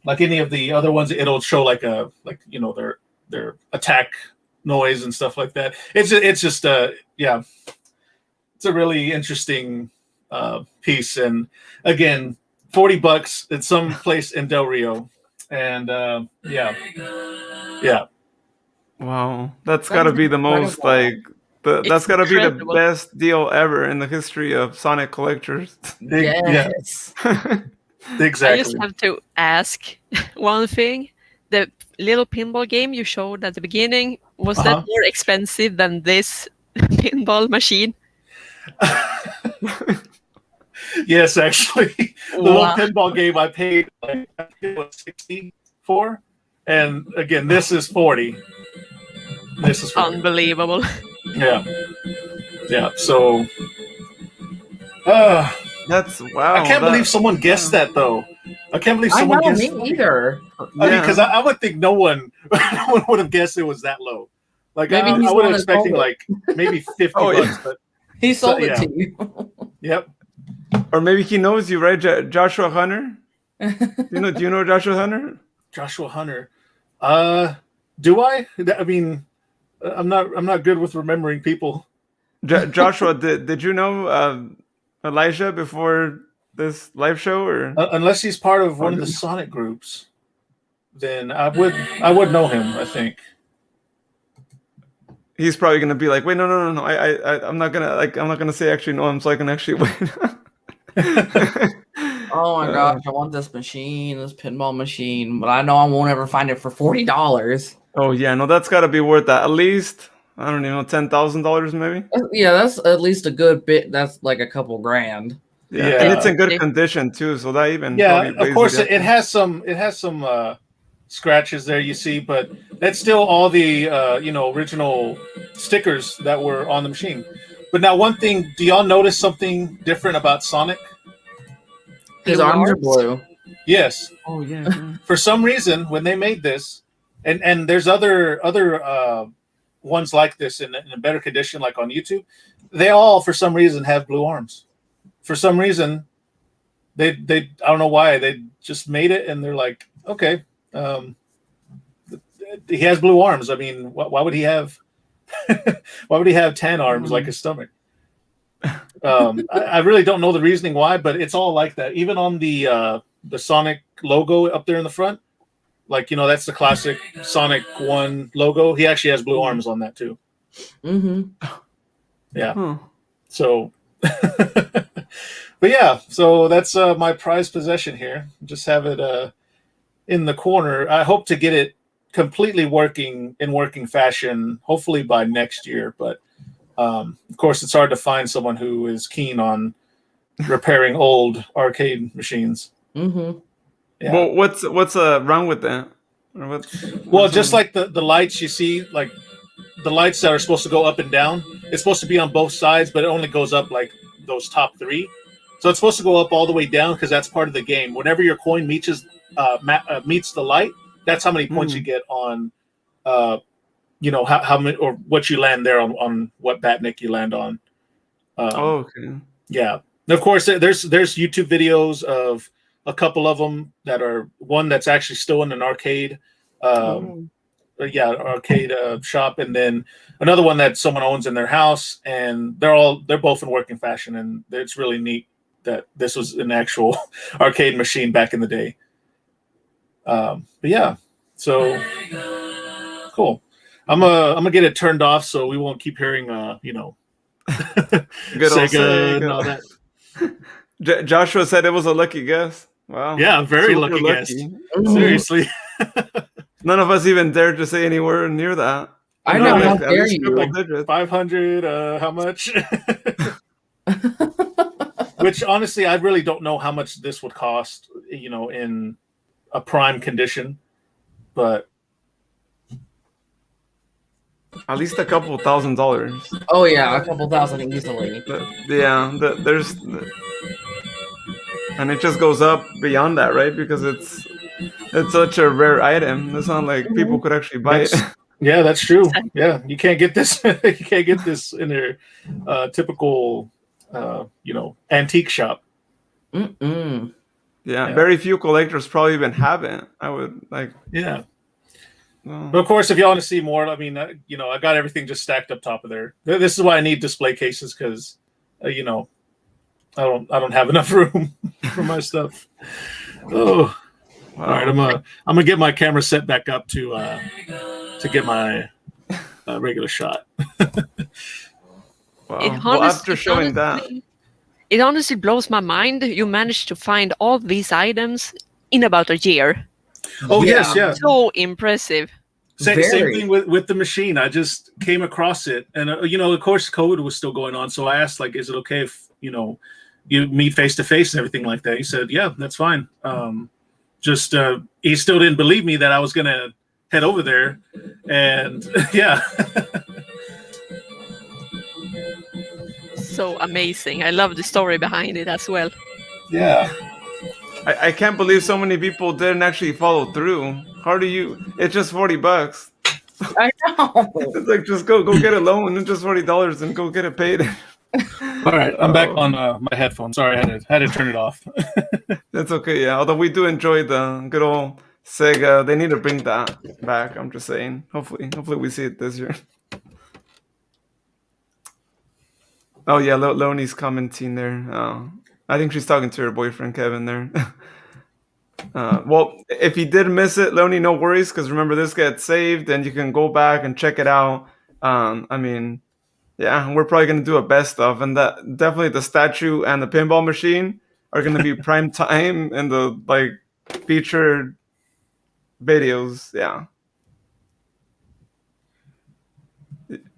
K: like any of the other ones, it'll show like their attack noise and stuff like that. It's just yeah, it's a really interesting piece. And again, $40 at some place in Del Rio, and yeah.
B: Wow, that's got to be the most that's got to be the best deal ever in the history of Sonic collectors.
F: Yes.
B: Yeah.
K: Exactly.
J: I just have to ask one thing. The little pinball game you showed at the beginning, was that more expensive than this pinball machine?
K: Yes, actually. The little pinball game I paid like $60 for, and again, this is $40. This is $40.
J: Unbelievable.
K: Yeah. So,
B: that's wow.
K: I can't believe someone guessed that, though. I can't believe someone guessed.
F: Me either.
K: I mean, because I would think no one would have guessed it was that low. Like
F: maybe
K: I would have expecting like maybe $50.
B: Yeah.
K: But
F: he sold it to you.
K: Yep.
B: Or maybe he knows you, right, Joshua Hunter? Do you know Joshua Hunter?
K: Joshua Hunter. Do I? I mean, I'm not good with remembering people.
B: Joshua, did you know Elijah before this live show, or
K: unless he's part of one of the Sonic groups, then I would know him, I think.
B: He's probably gonna be like, wait, no. I'm not gonna say actually no, so I can actually win.
F: Oh my gosh, I want this pinball machine, but I know I won't ever find it for $40.
B: Oh yeah, no, that's got to be worth that. At least, I don't even know, $10,000 maybe.
F: Yeah, that's at least a good bit. That's like a couple grand.
B: Yeah, and it's in good condition too, so that even
K: of course it has some scratches there, you see, but that's still all the original stickers that were on the machine. But now, one thing, do y'all notice something different about Sonic?
F: His arms are blue.
K: Yes.
B: Oh yeah.
K: For some reason, when they made this, and there's other ones like this in a better condition, like on YouTube, they all for some reason have blue arms. For some reason, they I don't know why, they just made it, and they're like, Okay. He has blue arms. I mean, why would he have? Why would he have 10 arms like his stomach? I really don't know the reasoning why, but it's all like that. Even on the Sonic logo up there in the front, like that's the classic Sonic 1 logo. He actually has blue arms on that too.
F: Mm-hmm.
K: Yeah. So, but yeah, so that's my prized possession here. Just have it in the corner. I hope to get it completely working fashion, hopefully by next year. But of course, it's hard to find someone who is keen on repairing old arcade machines.
F: Mm-hmm.
B: Yeah. Well, what's wrong with that?
K: Well, just like the lights you see, like the lights that are supposed to go up and down, it's supposed to be on both sides, but it only goes up like those top 3. So it's supposed to go up all the way down because that's part of the game. Whenever your coin meets the light, that's how many points you get on, how many or what you land there on what Batnik you land on.
B: Okay.
K: Yeah. And of course, there's YouTube videos of a couple of them that are one that's actually still in an arcade. Arcade shop, and then another one that someone owns in their house, and they're both in working fashion, and it's really neat that this was an actual arcade machine back in the day. But yeah, so cool. I'm gonna get it turned off so we won't keep hearing Sega and all that.
B: Joshua said it was a lucky guess. Wow.
K: Yeah, very lucky guess. Seriously.
B: None of us even dared to say anywhere near that.
F: I know. How dare you?
K: 500. How much? Which honestly, I really don't know how much this would cost. In a prime condition, but
B: at least a couple $1,000s.
F: Oh yeah, a couple thousand easily.
B: And it just goes up beyond that, right? Because it's such a rare item. It's not like people could actually buy it.
K: Yeah, that's true. Yeah, you can't get this. You can't get this in a typical, antique shop.
F: Mm-mm.
B: Yeah, very few collectors probably even have it. I would like.
K: Yeah. But of course, if you want to see more, I mean, I got everything just stacked up top of there. This is why I need display cases because, I don't have enough room for my stuff. Oh, wow. All right. I'm gonna get my camera set back up to get my regular shot.
B: Wow. After showing that.
J: It honestly blows my mind. You managed to find all these items in about a year.
K: Oh, yes, yeah.
J: So impressive.
K: Same thing with the machine. I just came across it. And, of course, COVID was still going on. So I asked, is it okay if, you meet face-to-face and everything like that? He said, yeah, that's fine. He still didn't believe me that I was going to head over there. And, yeah.
J: So amazing. I love the story behind it as well.
K: Yeah.
B: I can't believe so many people didn't actually follow through. How do you? It's just $40.
F: I know.
B: It's like just go get a loan. It's just $40 and go get it paid.
K: All right, I'm back on my headphones. Sorry, I had to turn it off.
B: That's okay. Yeah, although we do enjoy the good old Sega. They need to bring that back. I'm just saying. Hopefully we see it this year. Oh yeah, Loni's commenting there. I think she's talking to her boyfriend Kevin there. Well, if you did miss it, Loni, no worries, because remember this gets saved and you can go back and check it out. Yeah, we're probably gonna do a best of, and that definitely the statue and the pinball machine are gonna be prime time in the featured videos. Yeah.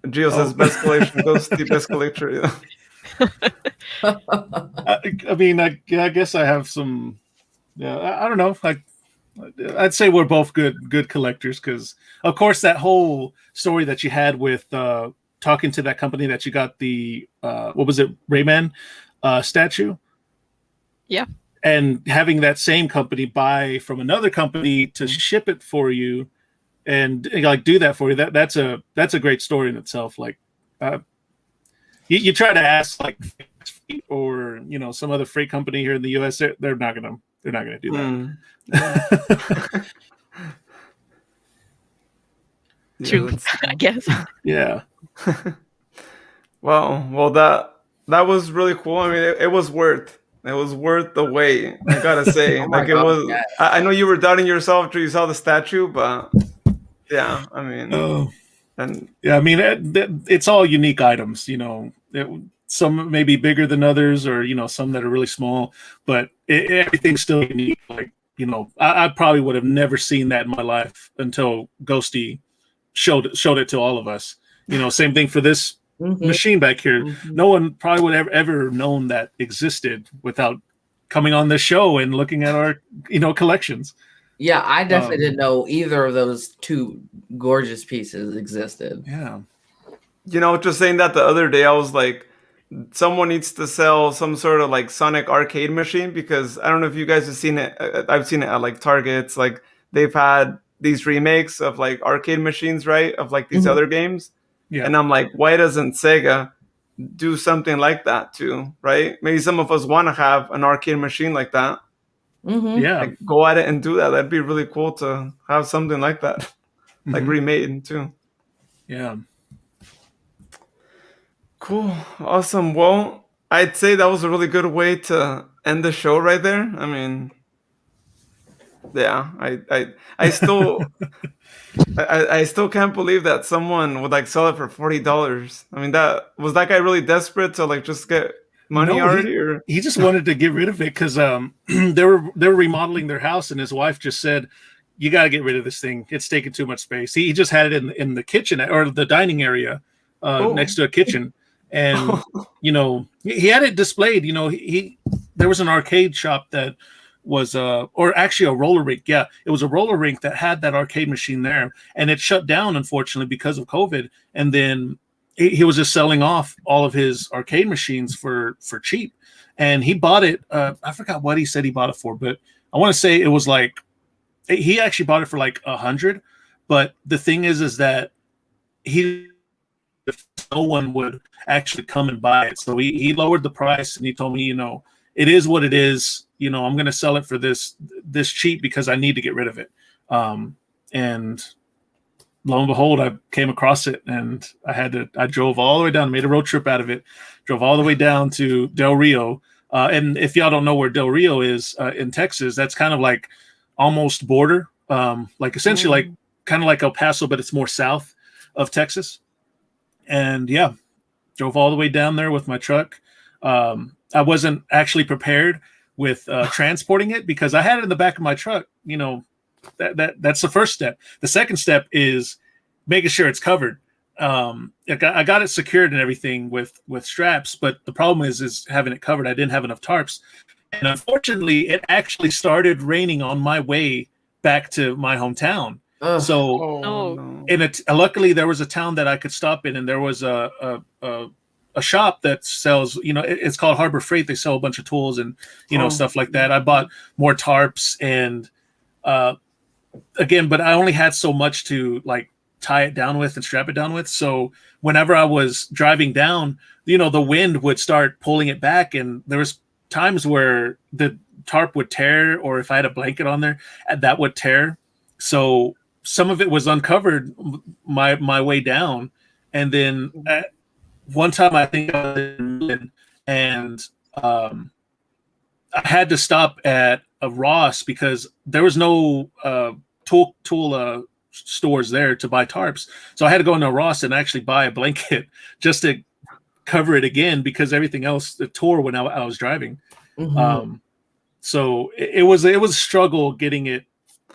B: Gio says best collection goes to the best collector. Yeah.
K: I mean, I guess I have some. Yeah, I don't know. I'd say we're both good collectors because, of course, that whole story that you had with talking to that company that you got the what was it, Raymond statue?
J: Yeah.
K: And having that same company buy from another company to ship it for you, and do that for you. That's a great story in itself. You try to ask or some other freight company here in the U.S. They're not gonna They're not going to do that.
J: True, I guess.
K: Yeah.
B: Well, that was really cool. I mean, it was worth the wait. I gotta say,
F: Oh my
B: like it
F: God,
B: was.
F: yes.
B: I know you were doubting yourself after you saw the statue, but yeah, I mean, and
K: yeah, I mean, it's all unique items. You know, some may be bigger than others, or you know, some that are really small, but everything's still unique. Like, you know, I probably would have never seen that in my life until Ghosty showed it to all of us. You know, same thing for this machine back here. No one probably would have ever known that existed without coming on this show and looking at our, you know, collections.
F: Yeah, I definitely didn't know either of those two gorgeous pieces existed.
K: Yeah.
B: You know, just saying that the other day, I was like, someone needs to sell some sort of like Sonic arcade machine, because I don't know if you guys have seen it. I've seen it at like Targets. Like they've had these remakes of like arcade machines, right? Of like these other games.
K: Yeah.
B: And I'm like, why doesn't Sega do something like that too, right? Maybe some of us want to have an arcade machine like that.
K: Yeah.
B: Like, go at it and do that. That'd be really cool to have something like that, like remade too.
K: Yeah.
B: Cool. Awesome. Well, I'd say that was a really good way to end the show right there. I mean, yeah, I still I still can't believe that someone would like sell it for $40. I mean, that guy really desperate to like just get money already, or
K: he just wanted to get rid of it because they were remodeling their house, and his wife just said, "You got to get rid of this thing. It's taking too much space." He just had it in the kitchen or the dining area next to a kitchen, and you know, he had it displayed. You know, there was an arcade shop that was or actually a roller rink. Yeah, it was a roller rink that had that arcade machine there, and it shut down unfortunately because of COVID. And then he was just selling off all of his arcade machines for cheap, and he bought it. I forgot what he said he bought it for, but I want to say it was like he actually bought it for like $100. But the thing is that no one would actually come and buy it, so he lowered the price, and he told me, you know, it is what it is. You know, I'm going to sell it for this cheap because I need to get rid of it. And lo and behold, I came across it, and I drove all the way down, made a road trip out of it, drove all the way down to Del Rio. And if y'all don't know where Del Rio is in Texas, that's kind of like almost border, like essentially like kind of like El Paso, but it's more south of Texas. And yeah, drove all the way down there with my truck. I wasn't actually prepared with transporting it because I had it in the back of my truck. You know, that's the first step. The second step is making sure it's covered. I got it secured and everything with straps, but the problem is having it covered. I didn't have enough tarps, and unfortunately, it actually started raining on my way back to my hometown. Luckily there was a town that I could stop in, and there was a shop that sells, you know, it's called Harbor Freight. They sell a bunch of tools and, you know, stuff like that. I bought more tarps and, again, but I only had so much to like tie it down with and strap it down with. So whenever I was driving down, you know, the wind would start pulling it back. And there was times where the tarp would tear, or if I had a blanket on there, that would tear. So some of it was uncovered my way down. And then one time I think I was in Berlin, and I had to stop at a Ross because there was no tool stores there to buy tarps. So I had to go into a Ross and actually buy a blanket just to cover it again because everything else tore when I was driving. So it was a struggle getting it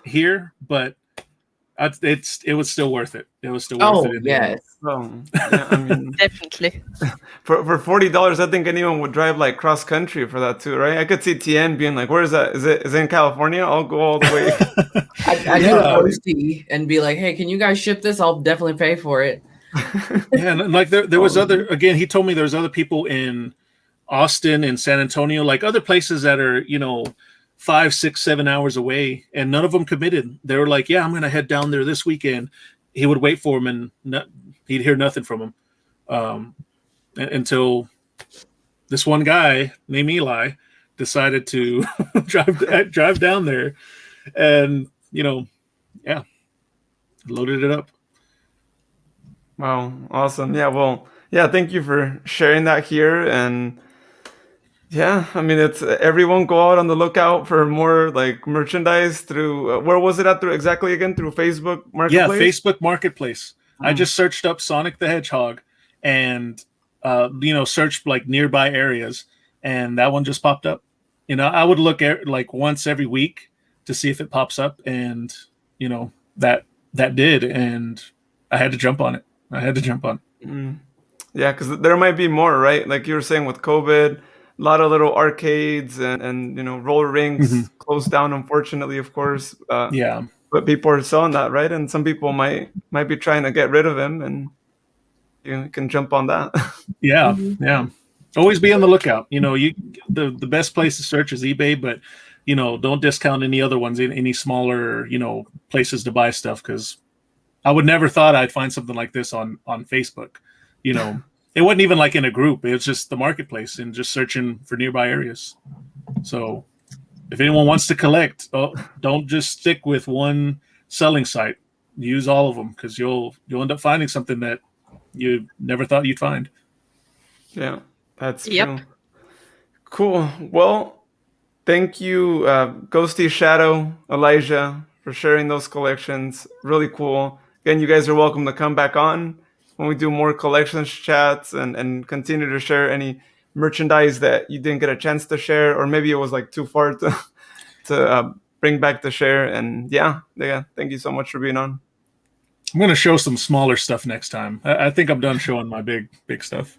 K: here, but it was still worth it. It was still worth it.
F: Yes.
B: Yeah, I mean,
J: Definitely.
B: For $40, I think anyone would drive like cross country for that too, right? I could see TN being like, "Where is that? Is it in California? I'll go all the way."
F: I go to Posty and be like, "Hey, can you guys ship this? I'll definitely pay for it."
K: Yeah, and like there was other. Again, he told me there was other people in Austin and San Antonio, like other places that are, you know, 5, 6, 7 hours away, and none of them committed. They were like, "Yeah, I'm going to head down there this weekend." He would wait for him, and he'd hear nothing from him until this one guy named Eli decided to drive down there, and loaded it up.
B: Wow, awesome. Yeah, well, yeah, thank you for sharing that here. And yeah, I mean, it's everyone go out on the lookout for more like merchandise through where was it at through exactly again? Through Facebook Marketplace?
K: Yeah, Facebook Marketplace. I just searched up Sonic the Hedgehog and searched like nearby areas, and that one just popped up. I would look at like once every week to see if it pops up, and that did, and I had to jump on it.
B: Yeah, because there might be more, right? Like you were saying with COVID, a lot of little arcades and roller rinks closed down, unfortunately, of course.
K: Yeah.
B: But people are selling that, right? And some people might be trying to get rid of him, and you can jump on that.
K: Yeah, yeah. Always be on the lookout. The best place to search is eBay, but don't discount any other ones, any smaller places to buy stuff, because I would never thought I'd find something like this on Facebook. It wasn't even like in a group. It was just the marketplace and just searching for nearby areas. So if anyone wants to collect, don't just stick with one selling site. Use all of them, because you'll end up finding something that you never thought you'd find.
B: Yeah, that's true. Cool. Well, thank you, Ghosty, Shadow, Elijah, for sharing those collections. Really cool. Again, you guys are welcome to come back on when we do more collections chats and continue to share any merchandise that you didn't get a chance to share, or maybe it was like too far to bring back to share. And yeah, thank you so much for being on.
K: I'm going to show some smaller stuff next time. I think I'm done showing my big stuff.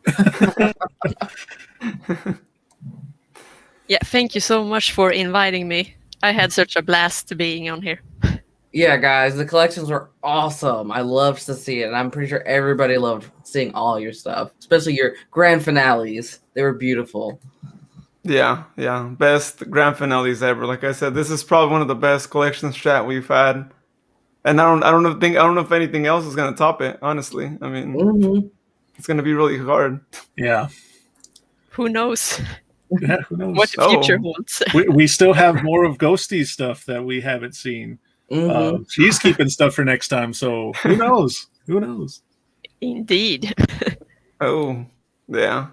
J: Yeah, thank you so much for inviting me. I had such a blast being on here.
F: Yeah, guys, the collections were awesome. I loved to see it, and I'm pretty sure everybody loved seeing all your stuff, especially your grand finales. They were beautiful.
B: Yeah, best grand finales ever. Like I said, this is probably one of the best collections chat we've had, and I don't know if anything else is gonna top it. Honestly, I mean, it's gonna be really hard.
K: Yeah.
J: Who knows?
K: Yeah, who knows?
J: What the future holds.
K: We still have more of Ghosty's stuff that we haven't seen. She's keeping stuff for next time, so who knows?
J: Indeed.
B: Oh, yeah.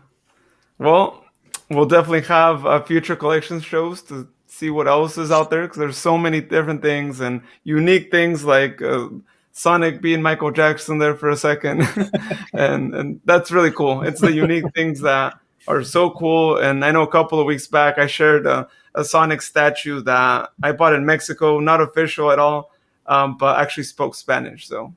B: Well, we'll definitely have future collection shows to see what else is out there, because there's so many different things and unique things, like Sonic being Michael Jackson there for a second. and that's really cool. It's the unique things that are so cool. And I know a couple of weeks back I shared a Sonic statue that I bought in Mexico, not official at all, but actually spoke Spanish. So,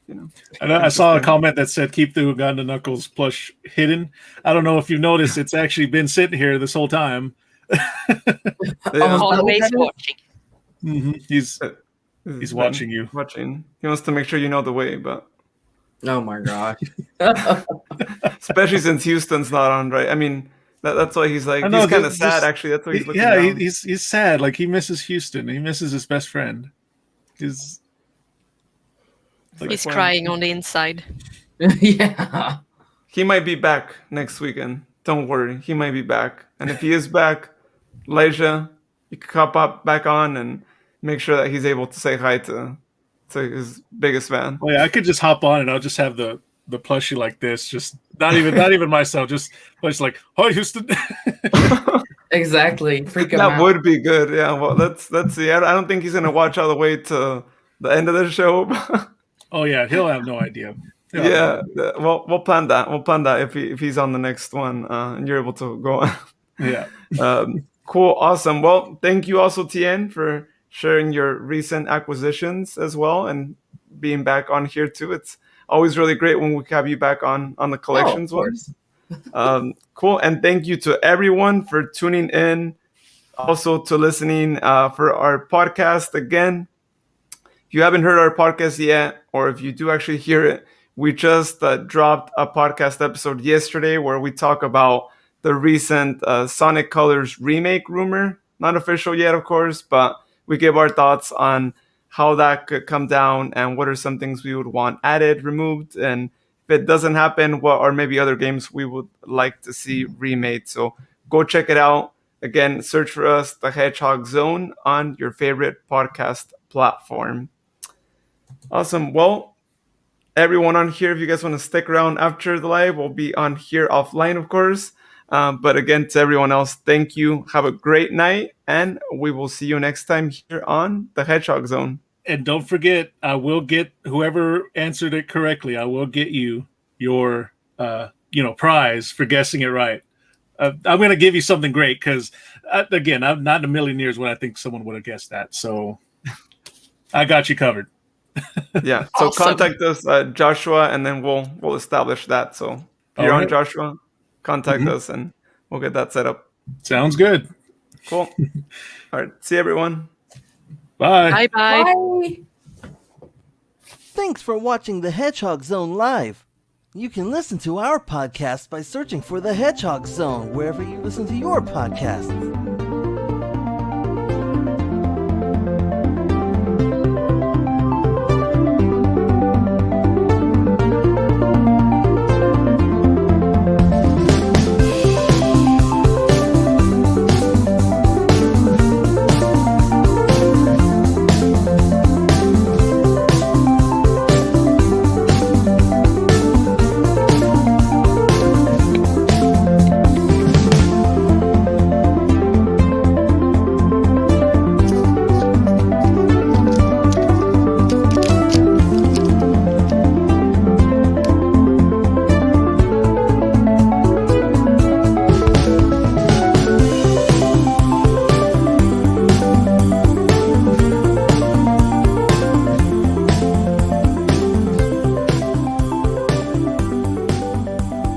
K: And I saw a comment that said, "Keep the Uganda Knuckles plush hidden." I don't know if you've noticed, it's actually been sitting here this whole time.
J: Always watching.
K: He's watching you.
B: He wants to make sure you know the way, but.
F: Oh my gosh.
B: Especially since Houston's not on, right? I mean, that's why he's like, he's kind of sad, actually. That's why he's looking down.
K: He's sad. Like, he misses Houston. He misses his best friend. He's
J: crying on the inside.
F: Yeah.
B: He might be back next weekend. Don't worry. He might be back. And if he is back, Elijah, you can hop back on and make sure that he's able to say hi to his biggest fan.
K: Oh yeah, I could just hop on and I'll just have the plushie like this, just not even myself, just plush like, "Hi Houston."
F: Exactly. Freak him out.
B: That would be good. Yeah. Well, let's see. I don't think he's gonna watch all the way to the end of the show.
K: Oh yeah, he'll have no idea.
B: Yeah. Well, we'll plan that. If he's on the next one, and you're able to go on.
K: Yeah.
B: Cool. Awesome. Well, thank you also, Tien, for sharing your recent acquisitions as well, and being back on here too. It's always really great when we have you back on the collections ones. Cool. And thank you to everyone for tuning in, also to listening for our podcast. Again, if you haven't heard our podcast yet, or if you do actually hear it, we just dropped a podcast episode yesterday where we talk about the recent Sonic Colors remake rumor. Not official yet, of course, but we give our thoughts on how that could come down and what are some things we would want added, removed, and if it doesn't happen, what are maybe other games we would like to see remade. So go check it out. Again, search for us, The Hedgehog Zone, on your favorite podcast platform. Awesome. Well, everyone on here, if you guys want to stick around after the live, we'll be on here offline, of course. But again, to everyone else, thank you. Have a great night, and we will see you next time here on The Hedgehog Zone.
K: And don't forget, I will get whoever answered it correctly. I will get you your, prize for guessing it right. I'm going to give you something great because, again, I'm not in a million years when I think someone would have guessed that. So I got you covered.
B: Yeah. So contact us, Joshua, and then we'll establish that. So if you're on Joshua, contact us, and we'll get that set up.
K: Sounds good.
B: Cool. All right. See everyone.
K: Bye.
J: Bye.
D: Bye.
A: Thanks for watching the Hedgehog Zone live. You can listen to our podcast by searching for the Hedgehog Zone wherever you listen to your podcasts.